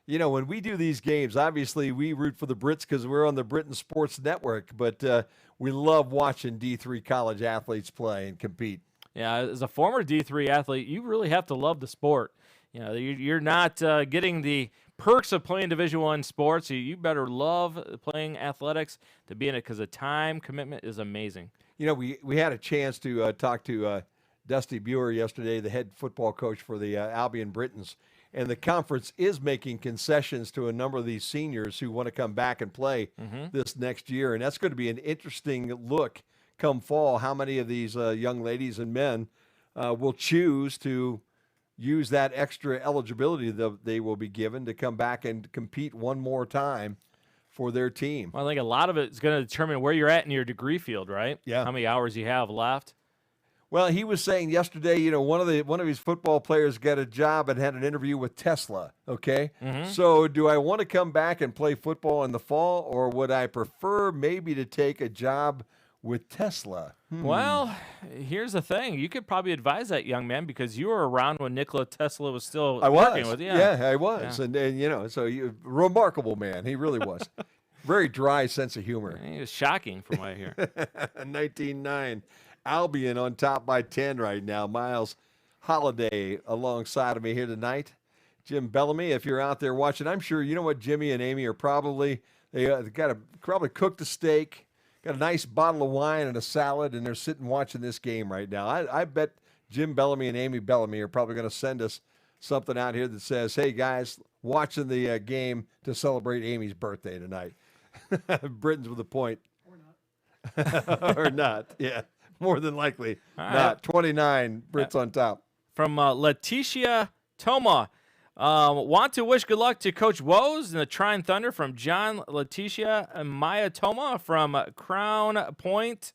You know, when we do these games, obviously we root for the Brits because we're on the Britain Sports Network, but we love watching D3 college athletes play and compete. Yeah, as a former D3 athlete, you really have to love the sport. You know, you're not getting the perks of playing Division I sports. You better love playing athletics to be in it because the time commitment is amazing. You know, we had a chance to talk to Dusty Buer yesterday, the head football coach for the Albion Britons, and the conference is making concessions to a number of these seniors who want to come back and play this next year, and that's going to be an interesting look come fall, how many of these young ladies and men will choose to use that extra eligibility that they will be given to come back and compete one more time for their team. Well, I think a lot of it is going to determine where you're at in your degree field, right? Yeah. How many hours you have left. Well, he was saying yesterday, you know, one of his football players got a job and had an interview with Tesla. Okay, so do I want to come back and play football in the fall, or would I prefer maybe to take a job with Tesla? Well, here's the thing: you could probably advise that young man because you were around when Nikola Tesla was still working with. Yeah, I was, and you know, so remarkable man, he really was. Very dry sense of humor. He was shocking from what I hear. 19-9. Albion on top by 10 right now. Miles Holiday alongside of me here tonight. Jim Bellamy, if you're out there watching, I'm sure you know what Jimmy and Amy are probably. They probably cooked a steak, got a nice bottle of wine and a salad, and they're sitting watching this game right now. I bet Jim Bellamy and Amy Bellamy are probably going to send us something out here that says, hey, guys, watching the game to celebrate Amy's birthday tonight. Britain's with a point. Or not. Or not, yeah. More than likely not. 29, Brits on top. From Letitia Toma. Want to wish good luck to Coach Woes and the Trine Thunder from John, Letitia, and Maya Toma from Crown Point,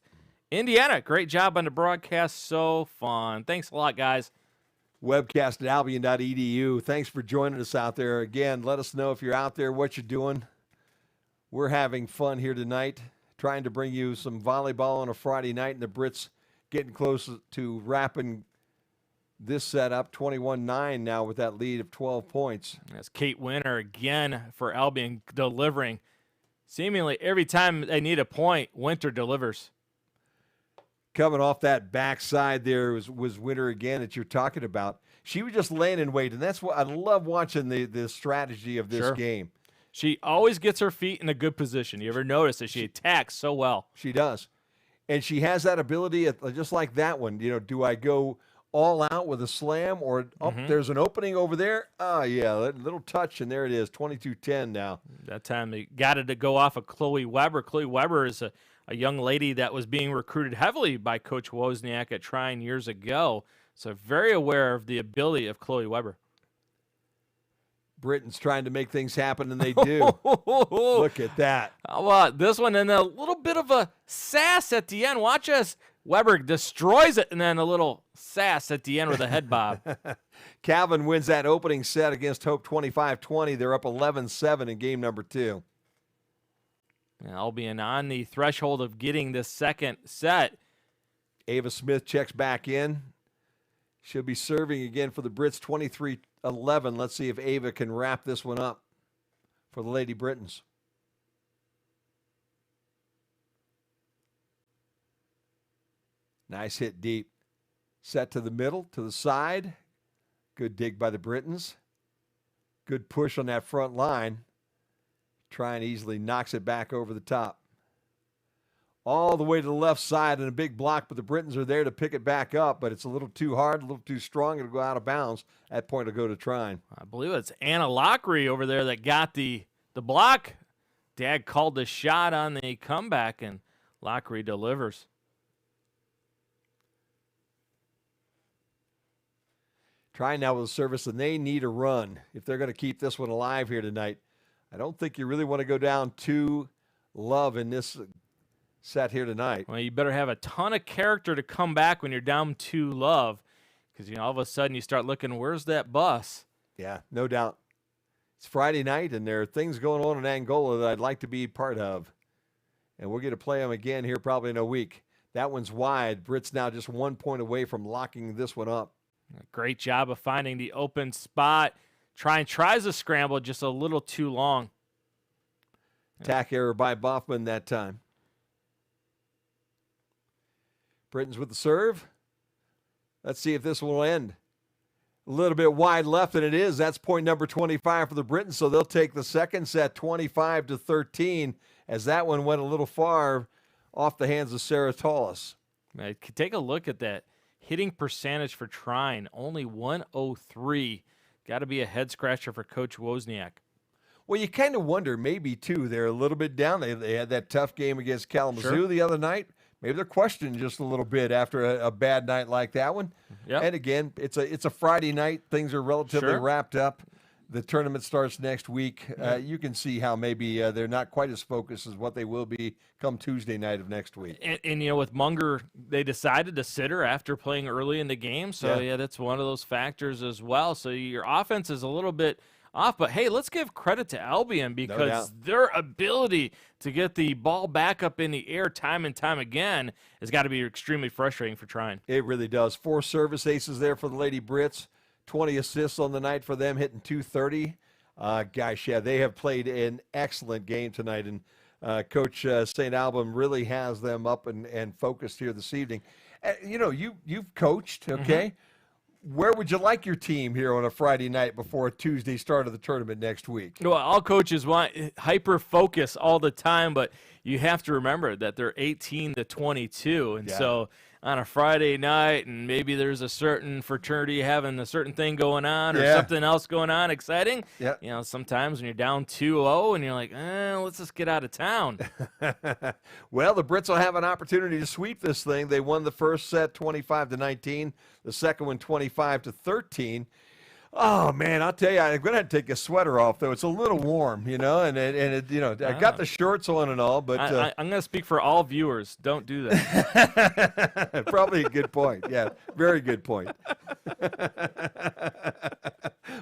Indiana. Great job on the broadcast. So fun. Thanks a lot, guys. Webcast at albion.edu. Thanks for joining us out there. Again, let us know if you're out there, what you're doing. We're having fun here tonight, trying to bring you some volleyball on a Friday night, and the Brits getting close to wrapping this set up, 21-9 now with that lead of 12 points. That's Kate Winter again for Albion delivering. Seemingly every time they need a point, Winter delivers. Coming off that backside there was Winter again that you're talking about. She was just laying in wait, and that's what I love watching the strategy of this game. She always gets her feet in a good position. You ever notice that she attacks so well? She does. And she has that ability, just like that one. You know, do I go all out with a slam or there's an opening over there? Oh, yeah, a little touch, and there it is, 22-10 now. That time they got it to go off of Chloe Weber. Chloe Weber is a young lady that was being recruited heavily by Coach Wozniak at Trine years ago. So very aware of the ability of Chloe Weber. Britain's trying to make things happen, and they do. Look at that. How about this one? And a little bit of a sass at the end. Watch us. Weber destroys it, and then a little sass at the end with a head bob. Calvin wins that opening set against Hope 25-20. They're up 11-7 in game number 2. And Albion on the threshold of getting this second set. Ava Smith checks back in. She'll be serving again for the Brits, 23-11. Let's see if Ava can wrap this one up for the Lady Britons. Nice hit deep. Set to the middle, to the side. Good dig by the Britons. Good push on that front line. Trine easily knocks it back over the top. All the way to the left side and a big block, but the Britons are there to pick it back up, but it's a little too hard, a little too strong. It'll go out of bounds. At point, it'll go to Trine. I believe it's Anna Lockery over there that got the block. Dad called the shot on the comeback, and Lockery delivers. Trine now with a service, and they need a run if they're going to keep this one alive here tonight. I don't think you really want to go down 2-love in this set here tonight. Well, you better have a ton of character to come back when you're down 2-love, because all of a sudden you start looking, where's that bus? Yeah, no doubt. It's Friday night, and there are things going on in Angola that I'd like to be part of. And we're going to play them again here probably in a week. That one's wide. Brits now just 1 point away from locking this one up. Great job of finding the open spot. Trine tries to scramble just a little too long. Tack error by Boffman that time. Britons with the serve. Let's see if this will end. A little bit wide left, and it is. That's point number 25 for the Britons, so they'll take the second set 25-13 as that one went a little far off the hands of Sarah Tallis. Take a look at that hitting percentage for Trine, only 103. Got to be a head scratcher for Coach Wozniak. Well, you kind of wonder, maybe, too, they're a little bit down. They had that tough game against Kalamazoo the other night. Maybe they're questioning just a little bit after a bad night like that one. Yep. And, again, it's a Friday night. Things are relatively wrapped up. The tournament starts next week. You can see how maybe they're not quite as focused as what they will be come Tuesday night of next week. And with Munger, they decided to sit her after playing early in the game. So, that's one of those factors as well. So your offense is a little bit off. But, hey, let's give credit to Albion because their ability to get the ball back up in the air time and time again has got to be extremely frustrating for Trine. It really does. 4 service aces there for the Lady Brits. 20 assists on the night for them, hitting 230. Gosh, they have played an excellent game tonight, and Coach St. Album really has them up and focused here this evening. You've coached, okay? Where would you like your team here on a Friday night before a Tuesday start of the tournament next week? Well, all coaches want hyper focus all the time, but you have to remember that they're 18-22, and so on a Friday night, and maybe there's a certain fraternity having a certain thing going on or something else going on exciting. Sometimes when you're down 2-0 and you're like, let's just get out of town. Well, the Brits will have an opportunity to sweep this thing. They won the first set 25-19, the second one 25-13. Oh, man, I'll tell you, I'm going to have to take a sweater off, though. It's a little warm, I got the shorts on and all, but I'm going to speak for all viewers. Don't do that. Probably a good point. Yeah, very good point.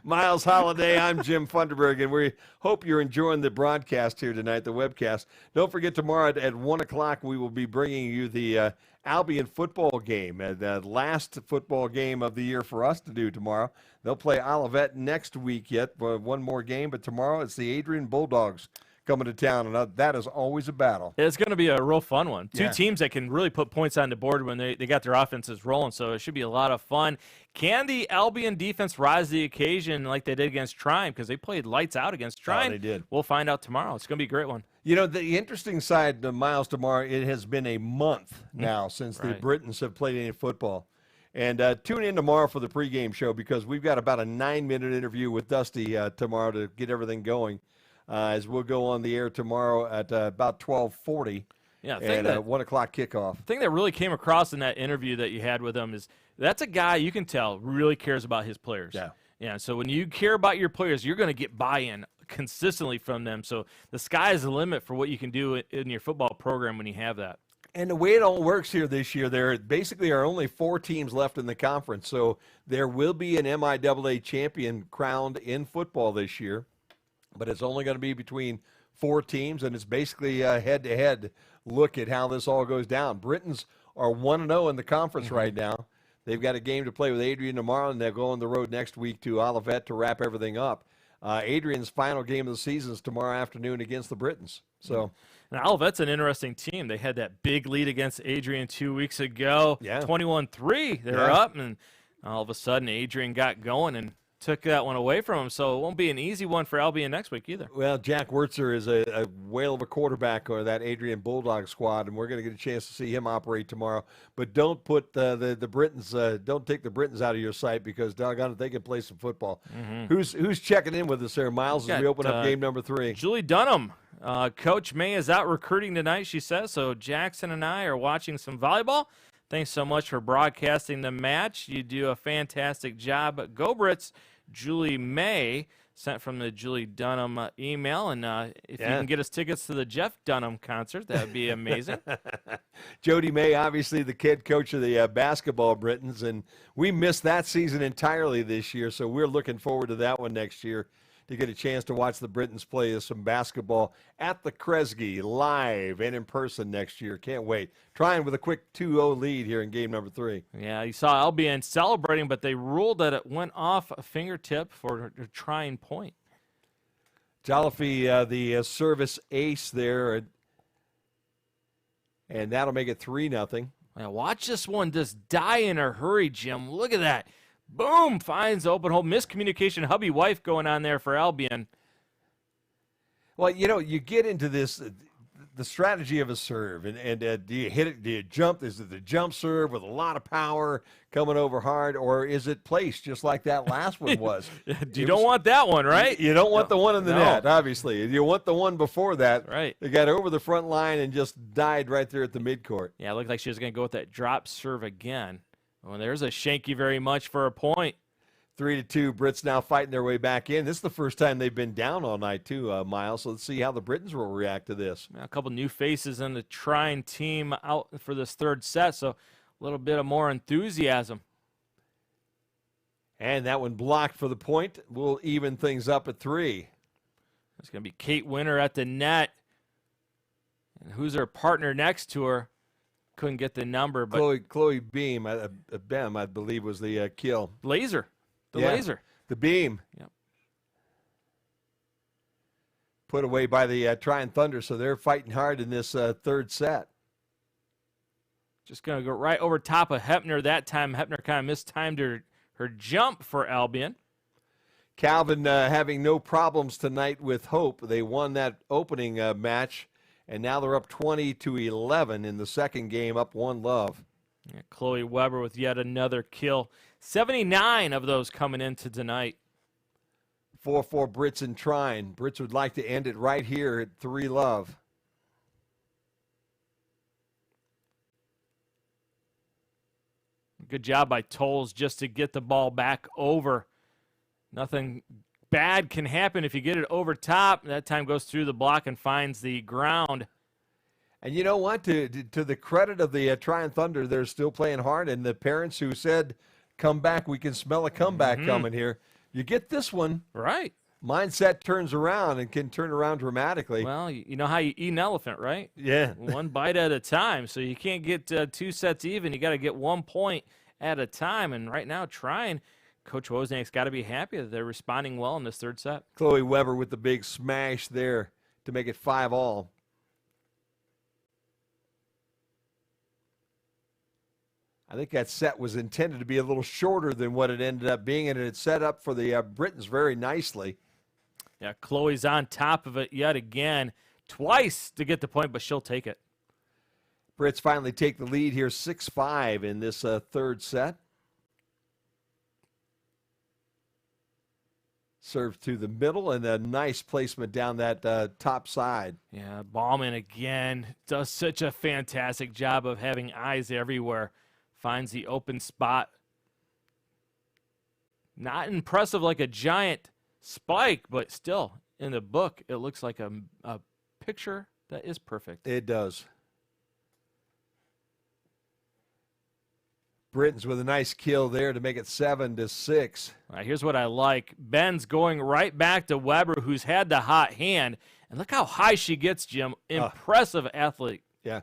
Miles Holiday, I'm Jim Funderburg, and we hope you're enjoying the broadcast here tonight, the webcast. Don't forget, tomorrow at 1 o'clock, we will be bringing you the Albion football game, the last football game of the year for us to do tomorrow. They'll play Olivet next week yet for one more game, but tomorrow it's the Adrian Bulldogs coming to town, and that is always a battle. It's going to be a real fun one. Two teams that can really put points on the board when they got their offenses rolling, so it should be a lot of fun. Can the Albion defense rise to the occasion like they did against Trine? Because they played lights out against Trine. Oh, they did. We'll find out tomorrow. It's going to be a great one. The interesting side, Miles, tomorrow, it has been a month now since the Britons have played any football. And tune in tomorrow for the pregame show because we've got about a 9-minute interview with Dusty tomorrow to get everything going. As we'll go on the air tomorrow at about 12:40 and 1 o'clock kickoff. The thing that really came across in that interview that you had with him is that's a guy you can tell really cares about his players. Yeah. So when you care about your players, you're going to get buy-in consistently from them. So the sky is the limit for what you can do in your football program when you have that. And the way it all works here this year, there basically are only 4 teams left in the conference. So there will be an MIAA champion crowned in football this year. But it's only going to be between 4 teams, and it's basically a head-to-head look at how this all goes down. Britons are 1-0 in the conference right now. They've got a game to play with Adrian tomorrow, and they'll go on the road next week to Olivet to wrap everything up. Adrian's final game of the season is tomorrow afternoon against the Britons. So, and Olivet's an interesting team. They had that big lead against Adrian 2 weeks ago, 21-3. They were up, and all of a sudden Adrian got going and took that one away from him, so it won't be an easy one for Albion next week either. Well, Jack Wurtzer is a whale of a quarterback or that Adrian Bulldog squad, and we're going to get a chance to see him operate tomorrow. But don't put the Britons, don't take the Britons out of your sight because, doggone it, they can play some football. Who's checking in with us there, Miles, as we open up game number 3? Julie Dunham. Coach May is out recruiting tonight, she says, so Jackson and I are watching some volleyball. Thanks so much for broadcasting the match. You do a fantastic job. Go Brits. Julie May sent from the Julie Dunham email, and if you can get us tickets to the Jeff Dunham concert, that would be amazing. Jody May, obviously the head coach of the basketball Britons, and we missed that season entirely this year, so we're looking forward to that one next year. to get a chance to watch the Britons play some basketball at the Kresge live and in person next year. Can't wait. Trying with a quick 2-0 lead here in game number 3. Yeah, you saw Albion celebrating, but they ruled that it went off a fingertip for a Trine point. Jolliffe, the service ace there, and that'll make it 3-0. Now watch this one just die in a hurry, Jim. Look at that. Boom, finds open hole. Miscommunication, hubby-wife going on there for Albion. Well, you get into this, the strategy of a serve, and do you hit it, do you jump? Is it the jump serve with a lot of power coming over hard, or is it placed just like that last one was? You don't want that one, right? You don't want the one in the net, obviously. You want the one before that. Right. It got over the front line and just died right there at the midcourt. Yeah, it looked like she was going to go with that drop serve again. Well, there's a Thank you very much for a point. 3-2. Brits now fighting their way back in. This is the first time they've been down all night, too, Miles. So let's see how the Britons will react to this. A couple new faces in the Trine team out for this third set, so a little bit of more enthusiasm. And that one blocked for the point. We'll even things up at 3. It's going to be Kate Winter at the net. And who's her partner next to her? Couldn't get the number, but Chloe Beam, Bem, I believe, was the kill. Laser. Laser. The beam. Yep. Put away by the Trine Thunder, so they're fighting hard in this third set. Just going to go right over top of Hepner. That time, Hepner kind of mistimed her jump for Albion. Calvin having no problems tonight with Hope. They won that opening match, and now they're up 20-11 in the second game, up 1-love. Yeah, Chloe Weber with yet another kill. 79 of those coming into tonight. 4-4 Brits and Trine. Brits would like to end it right here at 3-love. Good job by Tolles just to get the ball back over. Nothing bad can happen if you get it over top. That time goes through the block and finds the ground. And you know what? To the credit of the Trine Thunder, they're still playing hard. And the parents who said, come back, we can smell a comeback coming here. You get this one. Right. Mindset turns around and can turn around dramatically. Well, you know how you eat an elephant, right? Yeah. One bite at a time. So you can't get 2 sets even. You got to get 1 point at a time. And right now, Trine, Coach Wozniak's got to be happy that they're responding well in this third set. Chloe Weber with the big smash there to make it 5-all. I think that set was intended to be a little shorter than what it ended up being, and it set up for the Britons very nicely. Yeah, Chloe's on top of it yet again, twice to get the point, but she'll take it. Brits finally take the lead here, 6-5 in this third set. Serve to the middle, and a nice placement down that top side. Yeah, Ballman again does such a fantastic job of having eyes everywhere. Finds the open spot. Not impressive like a giant spike, but still, in the book, it looks like a picture that is perfect. It does. Britons with a nice kill there to make it 7-6. All right, here's what I like. Ben's going right back to Weber, who's had the hot hand. And look how high she gets, Jim. Impressive athlete. Yeah.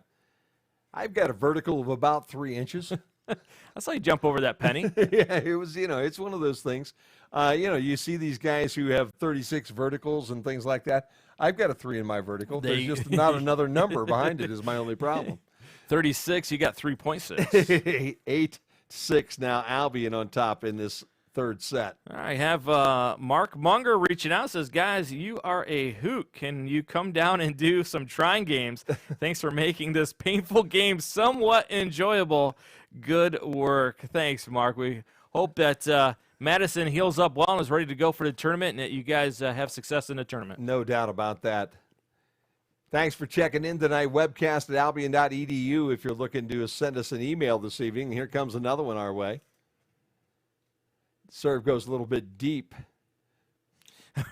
I've got a vertical of about 3 inches. I saw you jump over that penny. Yeah, it was, it's one of those things. You see these guys who have 36 verticals and things like that. I've got a 3 in my vertical. There's just not another number behind it is my only problem. 36, you got 3.6. 8-6 now. Albion on top in this third set. I have Mark Munger reaching out, says, guys, you are a hoot. Can you come down and do some Trine games? Thanks for making this painful game somewhat enjoyable. Good work. Thanks, Mark. We hope that Madison heals up well and is ready to go for the tournament, and that you guys have success in the tournament. No doubt about that. Thanks for checking in tonight. Webcast at albion.edu if you're looking to send us an email this evening. Here comes another one our way. Serve goes a little bit deep.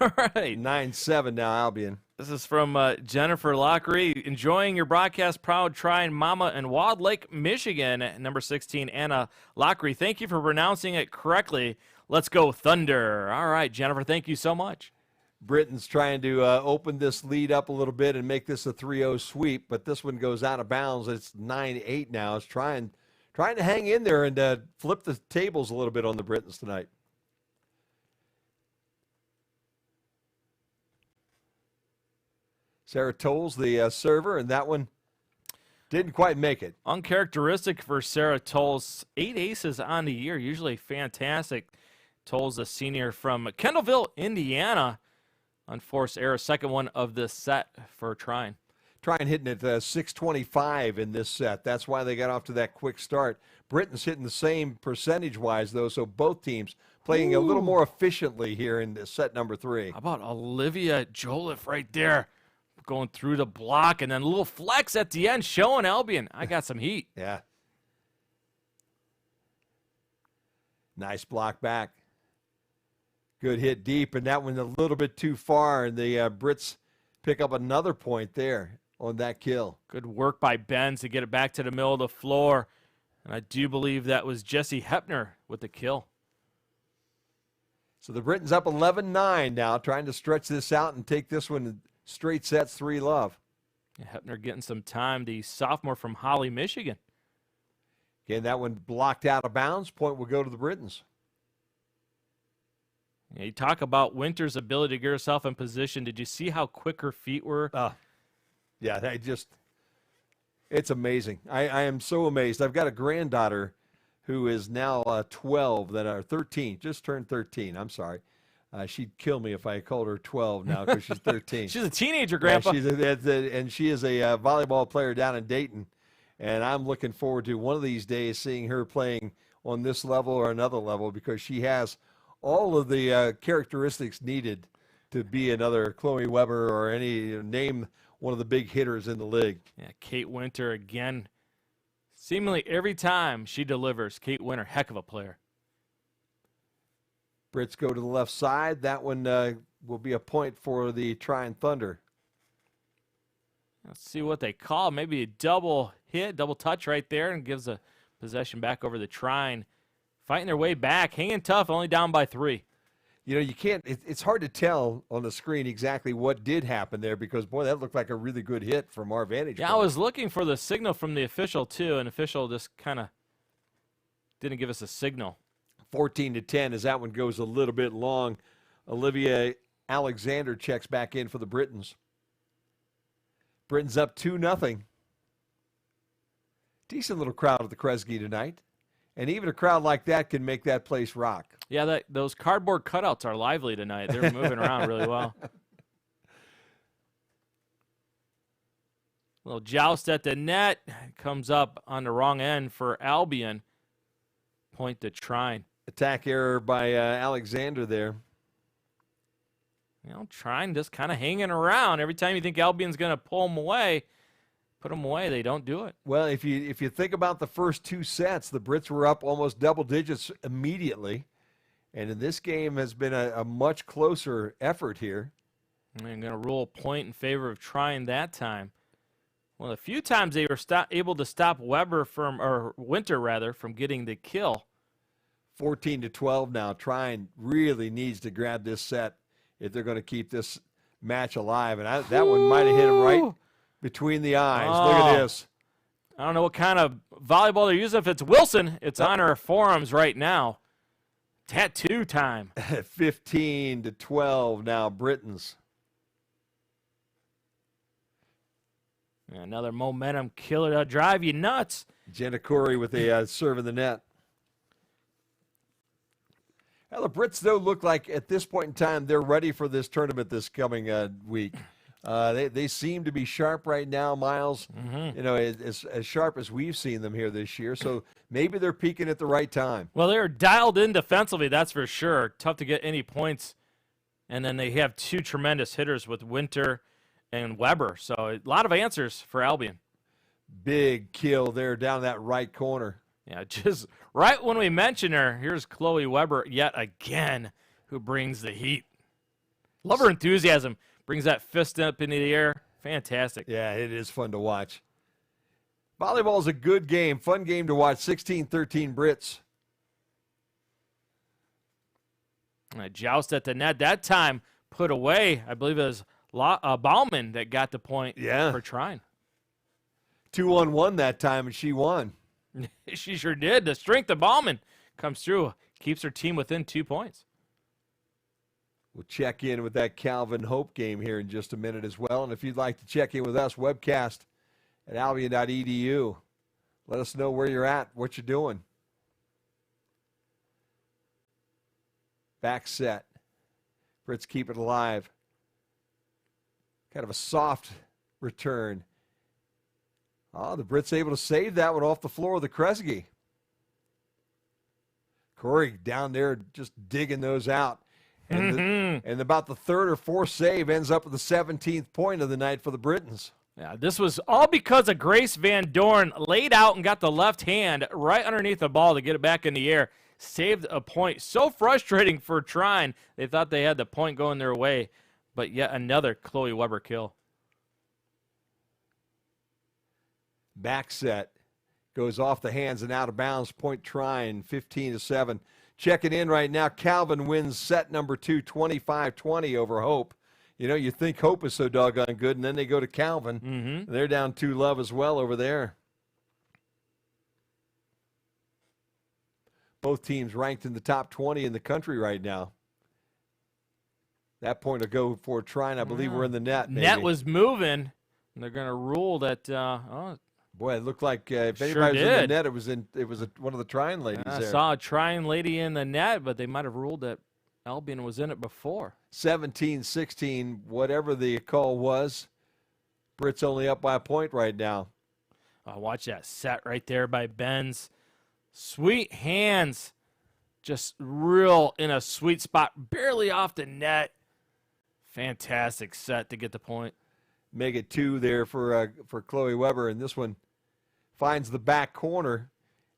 All right. 9-7 now, Albion. This is from Jennifer Lockery. Enjoying your broadcast, proud Trine Mama in Walled Lake, Michigan. Number 16, Anna Lockery. Thank you for pronouncing it correctly. Let's go Thunder. All right, Jennifer, thank you so much. Britain's trying to open this lead up a little bit and make this a 3-0 sweep, but this one goes out of bounds. It's 9-8 now. It's trying to hang in there and flip the tables a little bit on the Britons tonight. Sarah Tolles, the server, and that one didn't quite make it. Uncharacteristic for Sarah Tolles. 8 aces on the year, usually fantastic. Tolles, a senior from Kendallville, Indiana. Unforced error, second one of this set for Trine. Trine hitting at 625 in this set. That's why they got off to that quick start. Britain's hitting the same percentage-wise, though, so both teams playing a little more efficiently here in set number 3. How about Olivia Joliffe right there? Going through the block, and then a little flex at the end, showing Albion, I got some heat. Yeah. Nice block back. Good hit deep, and that one a little bit too far, and the Brits pick up another point there on that kill. Good work by Benz to get it back to the middle of the floor, and I do believe that was Jesse Hepner with the kill. So the Britons up 11-9 now, trying to stretch this out and take this one straight sets 3-love. Yeah, Hepner getting some time, the sophomore from Holly, Michigan. Again, that one blocked out of bounds. Point will go to the Britons. Yeah, you talk about Winter's ability to get herself in position. Did you see how quick her feet were? Yeah, it's amazing. I am so amazed. I've got a granddaughter who is now 12, that are 13, just turned 13. I'm sorry. She'd kill me if I called her 12 now because she's 13. She's a teenager, Grandpa. And she is a volleyball player down in Dayton. And I'm looking forward to one of these days seeing her playing on this level or another level, because she has all of the characteristics needed to be another Chloe Weber or name one of the big hitters in the league. Yeah, Kate Winter again. Seemingly every time she delivers, Kate Winter, heck of a player. Brits go to the left side. That one will be a point for the Trine Thunder. Let's see what they call. Maybe a double hit, double touch right there, and gives a possession back over the Trine. Fighting their way back, hanging tough, only down by 3. You know, you can't, it's hard to tell on the screen exactly what did happen there, because, boy, that looked like a really good hit from our vantage point. I was looking for the signal from the official, too, and official just kind of didn't give us a signal. 14-10 as that one goes a little bit long. Olivia Alexander checks back in for the Britons. Britons up 2-0. Decent little crowd at the Kresge tonight. And even a crowd like that can make that place rock. Yeah, those cardboard cutouts are lively tonight. They're moving around really well. Little joust at the net. Comes up on the wrong end for Albion. Point to Trine. Attack error by Alexander there. You know, Trine just kind of hanging around. Every time you think Albion's going to pull them away, put them away, they don't do it. Well, if you think about the first 2 sets, the Brits were up almost double digits immediately. And in this game has been a much closer effort here. I'm going to rule a point in favor of Trine that time. Well, a few times they were able to stop Winter from getting the kill. 14-12 now. Trine really needs to grab this set if they're going to keep this match alive. And that one might have hit him right between the eyes. Look at this. I don't know what kind of volleyball they're using. If it's Wilson, it's on our forearms right now. Tattoo time. 15-12 now, Britons. Another momentum killer to drive you nuts. Jenna Corey with a serve in the net. Well, the Brits, though, look like at this point in time they're ready for this tournament this coming week. They seem to be sharp right now, Miles. You know, as sharp as we've seen them here this year. So maybe they're peaking at the right time. Well, they're dialed in defensively, that's for sure. Tough to get any points. And then they have 2 tremendous hitters with Winter and Weber. So a lot of answers for Albion. Big kill there down that right corner. Yeah, just right when we mention her, here's Chloe Weber yet again, who brings the heat. Love her enthusiasm. Brings that fist up into the air. Fantastic. Yeah, it is fun to watch. Volleyball is a good game, fun game to watch. 16-13 Brits. A joust at the net. That time, put away. I believe it was Bauman that got the point for Trine. 2-on-1 that time, and she won. She sure did. The strength of Bauman comes through, keeps her team within 2 points. We'll check in with that Calvin Hope game here in just a minute as well. And if you'd like to check in with us, webcast at albion.edu. Let us know where you're at, what you're doing. Back set. Brits keep it alive. Kind of a soft return. Oh, the Brits able to save that one off the floor of the Kresge. Corey down there just digging those out. And about the third or fourth save ends up with the 17th point of the night for the Britons. Yeah, this was all because of Grace Van Dorn laid out and got the left hand right underneath the ball to get it back in the air. Saved a point. So frustrating for Trine. They thought they had the point going their way, but yet another Chloe Weber kill. Back set goes off the hands and out of bounds. Point Trine, 15-7. Checking in right now, Calvin wins set number 2, 25-20 over Hope. You know, you think Hope is so doggone good, and then they go to Calvin. They're down 2-love as well over there. Both teams ranked in the top 20 in the country right now. That point will go for Trine. I believe we're in the net. Maybe. Net was moving, and they're going to rule that. Boy, it looked like if anybody was in the net, it was one of the Trine ladies there. I saw a Trine lady in the net, but they might have ruled that Albion was in it before. 17-16, whatever the call was. Brits only up by a point right now. Watch that set right there by Benz. Sweet hands. Just real in a sweet spot, barely off the net. Fantastic set to get the point. Make it 2 there for Chloe Weber, and this one finds the back corner,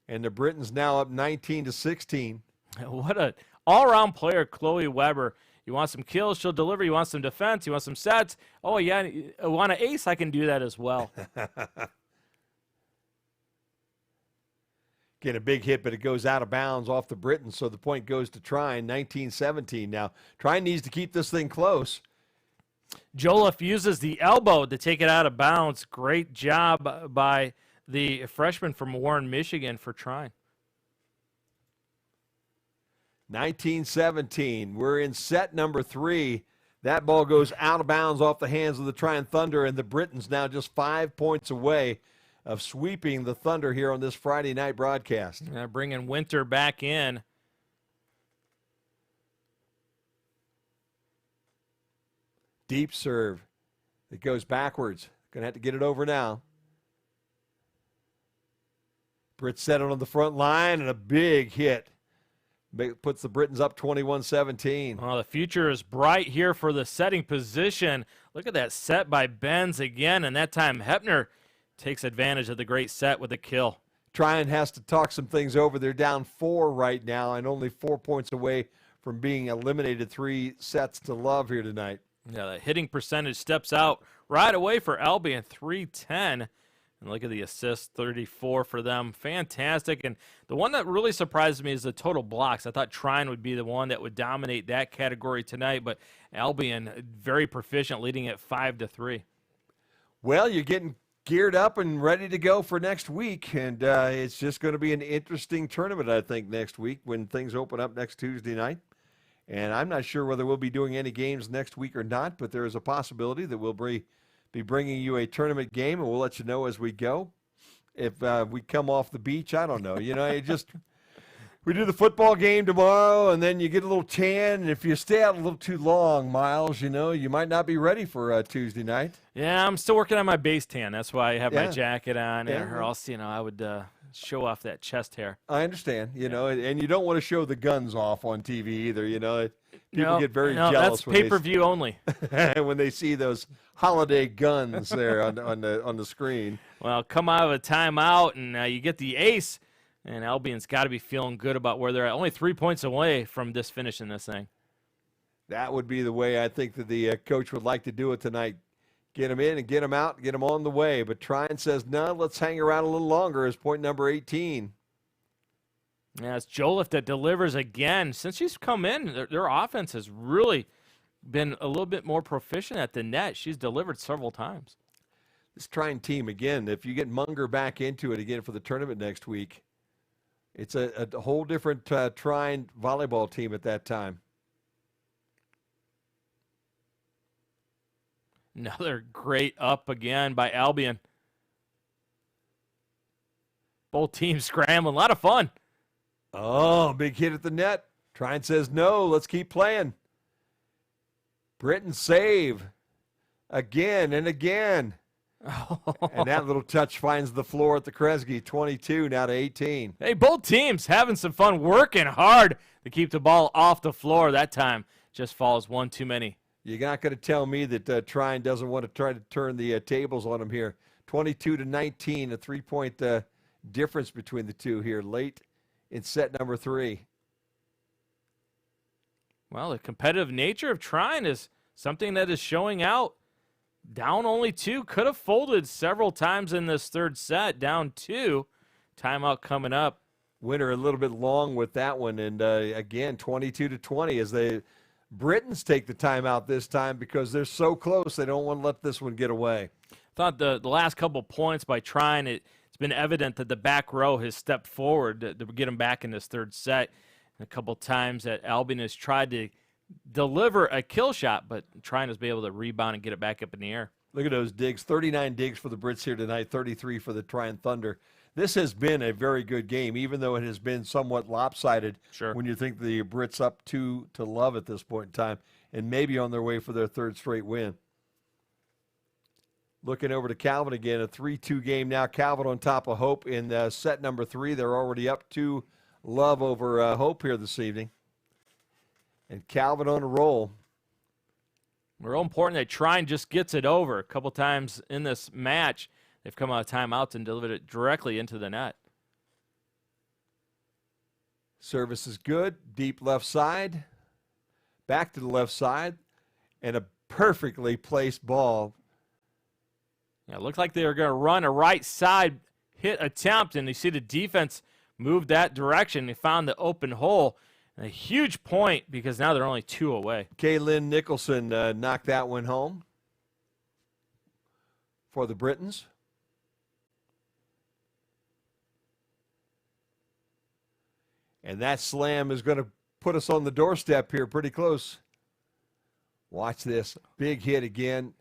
and the Britons now up 19-16. What an all-around player, Chloe Weber. You want some kills, she'll deliver. You want some defense, you want some sets. Oh, yeah, you want an ace, I can do that as well. Get a big hit, but it goes out of bounds off the Britons, so the point goes to Trine, 19-17. Now, Trine needs to keep this thing close. Joliffe uses the elbow to take it out of bounds. Great job by the freshman from Warren, Michigan for Trine. 19-17. We're in set number 3. That ball goes out of bounds off the hands of the Trine Thunder, and the Britons now just 5 points away of sweeping the Thunder here on this Friday night broadcast. Bringing Winter back in. Deep serve. It goes backwards. Going to have to get it over now. Brits set it on the front line, and a big hit. Puts the Britons up 21-17. Oh, the future is bright here for the setting position. Look at that set by Benz again, and that time Hepner takes advantage of the great set with a kill. Trine has to talk some things over. They're down 4 right now and only 4 points away from being eliminated 3-0 here tonight. Yeah, the hitting percentage steps out right away for Albion, 310. And look at the assists, 34 for them. Fantastic. And the one that really surprised me is the total blocks. I thought Trine would be the one that would dominate that category tonight, but Albion very proficient, leading at 5-3. Well, you're getting geared up and ready to go for next week, and it's just going to be an interesting tournament, I think, next week when things open up next Tuesday night. And I'm not sure whether we'll be doing any games next week or not, but there is a possibility that we'll be bringing you a tournament game, and we'll let you know as we go. If we come off the beach, I don't know. You know, we do the football game tomorrow, and then you get a little tan, and if you stay out a little too long, Miles, you know, you might not be ready for Tuesday night. Yeah, I'm still working on my base tan. That's why I have my jacket on, or else, you know, I would show off that chest hair. I understand, you know, and you don't want to show the guns off on TV either, you know. People get very jealous. That's pay-per-view only. When they see those holiday guns there on the screen. Well, come out of a timeout, and you get the ace, and Albion's got to be feeling good about where they're at. Only 3 points away from finishing this thing. That would be the way I think that the coach would like to do it tonight. Get them in and get them out, get them on the way. But Trine says, no, let's hang around a little longer as point number 18. Yeah, it's Joliffe that delivers again. Since she's come in, their offense has really been a little bit more proficient at the net. She's delivered several times. This Trine team, again, if you get Munger back into it again for the tournament next week, it's a whole different Trine volleyball team at that time. Another great up again by Albion. Both teams scrambling. A lot of fun. Oh, big hit at the net. Trine says no, let's keep playing. Britton save again and again. And that little touch finds the floor at the Kresge, 22 now to 18. Hey, both teams having some fun, working hard to keep the ball off the floor. That time just falls one too many. You're not going to tell me that Trine doesn't want to try to turn the tables on them here. 22 to 19, a 3-point difference between the two here late in set number 3. Well, the competitive nature of Trine is something that is showing out. Down only 2, could have folded several times in this third set. Down 2, timeout coming up. Winner a little bit long with that one, and again 22 to 20 as the Britons take the timeout this time because they're so close. They don't want to let this one get away. Thought the last couple points by Trine, it's been evident that the back row has stepped forward to get them back in this third set. And a couple times that Albion has tried to deliver a kill shot, but Trine has been able to rebound and get it back up in the air. Look at those digs. 39 digs for the Brits here tonight, 33 for the Trine Thunder. This has been a very good game, even though it has been somewhat lopsided. Sure. When you think the Brits up 2 to love at this point in time and maybe on their way for their third straight win. Looking over to Calvin again, a 3-2 game now. Calvin on top of Hope in set number 3. They're already up 2 love over Hope here this evening. And Calvin on a roll. Real important that Trine just gets it over. A couple times in this match, they've come out of timeouts and delivered it directly into the net. Service is good. Deep left side. Back to the left side. And a perfectly placed ball. Yeah, it looked like they were going to run a right side hit attempt, and you see the defense move that direction. They found the open hole. And a huge point because now they're only 2 away. Kaylin Nicholson knocked that one home for the Britons. And that slam is going to put us on the doorstep here pretty close. Watch this. Big hit again.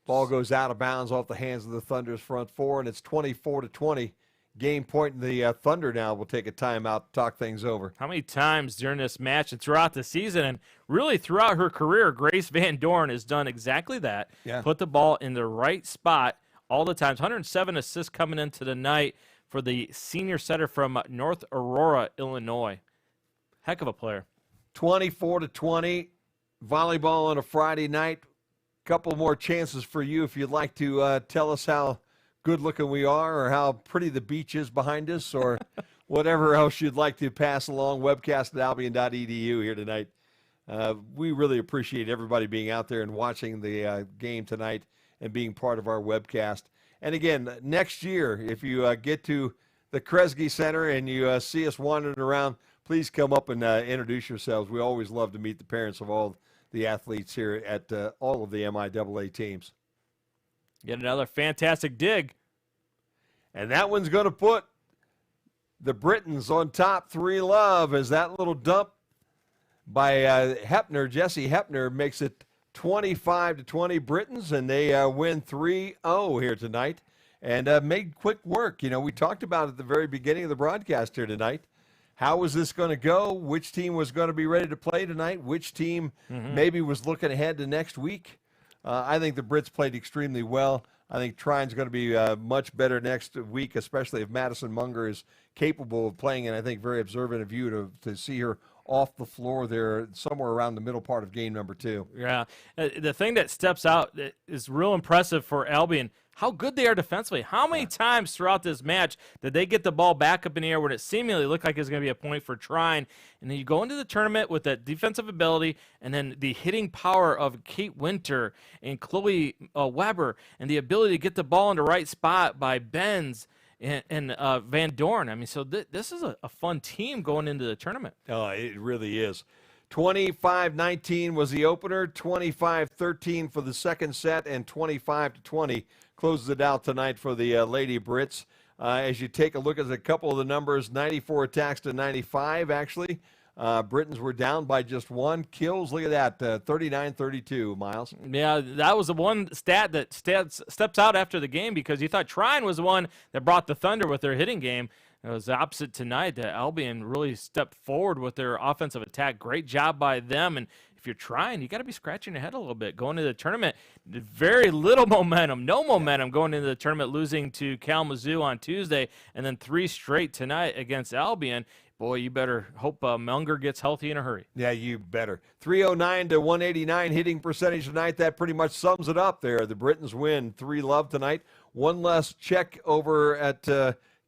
Ball goes out of bounds off the hands of the Thunder's front 4, and it's 24 to 20. Game point, and the Thunder now will take a timeout to talk things over. How many times during this match and throughout the season and really throughout her career, Grace Van Dorn has done exactly that. Yeah. Put the ball in the right spot all the times. 107 assists coming into the night for the senior setter from North Aurora, Illinois. Heck of a player. 24 to 20. Volleyball on a Friday night. Couple more chances for you if you'd like to tell us how good looking we are or how pretty the beach is behind us or whatever else you'd like to pass along. Webcast at albion.edu here tonight. We really appreciate everybody being out there and watching the game tonight and being part of our webcast. And again, next year, if you get to the Kresge Center and you see us wandering around, please come up and introduce yourselves. We always love to meet the parents of all the athletes here at all of the MIAA teams. Get another fantastic dig. And that one's going to put the Britons on top 3 love as that little dump by Hepner, Jesse Hepner, makes it 25 to 20 Britons, and they win 3-0 here tonight and made quick work. You know, we talked about it at the very beginning of the broadcast here tonight. How was this going to go? Which team was going to be ready to play tonight? Which team maybe was looking ahead to next week? I think the Brits played extremely well. I think Trine's going to be much better next week, especially if Madison Munger is capable of playing, and I think very observant of you to see her off the floor there somewhere around the middle part of game number 2. Yeah. The thing that steps out that is real impressive for Albion, how good they are defensively. How many times throughout this match did they get the ball back up in the air when it seemingly looked like it was going to be a point for Trine? And then you go into the tournament with that defensive ability and then the hitting power of Kate Winter and Chloe Weber and the ability to get the ball in the right spot by Benz and Van Dorn. I mean, so this is a fun team going into the tournament. Oh, it really is. 25-19 was the opener, 25-13 for the second set, and 25-20 closes it out tonight for the Lady Brits. As you take a look at a couple of the numbers, 94 attacks to 95, actually. Britons were down by just one. Kills, look at that, 39-32, Miles. Yeah, that was the one stat that steps out after the game, because you thought Trine was the one that brought the thunder with their hitting game. It was the opposite tonight. The Albion really stepped forward with their offensive attack. Great job by them. And if you're trying, you got to be scratching your head a little bit. Going into the tournament, very little momentum, no momentum going into the tournament, losing to Kalamazoo on Tuesday, and then 3 straight tonight against Albion. Boy, you better hope Munger gets healthy in a hurry. Yeah, you better. 309 to 189 hitting percentage tonight. That pretty much sums it up there. The Britons win 3-love tonight. One less check over at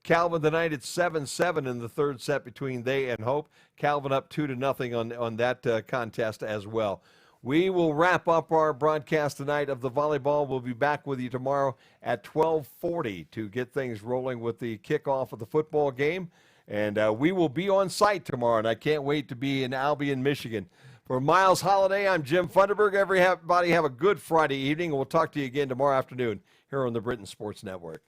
Calvin tonight. It's 7-7 in the third set between they and Hope. Calvin up 2-0 on that contest as well. We will wrap up our broadcast tonight of the volleyball. We'll be back with you tomorrow at 12:40 to get things rolling with the kickoff of the football game. And we will be on site tomorrow, and I can't wait to be in Albion, Michigan. For Miles Holliday, I'm Jim Funderburg. Everybody have a good Friday evening, and we'll talk to you again tomorrow afternoon here on the Britain Sports Network.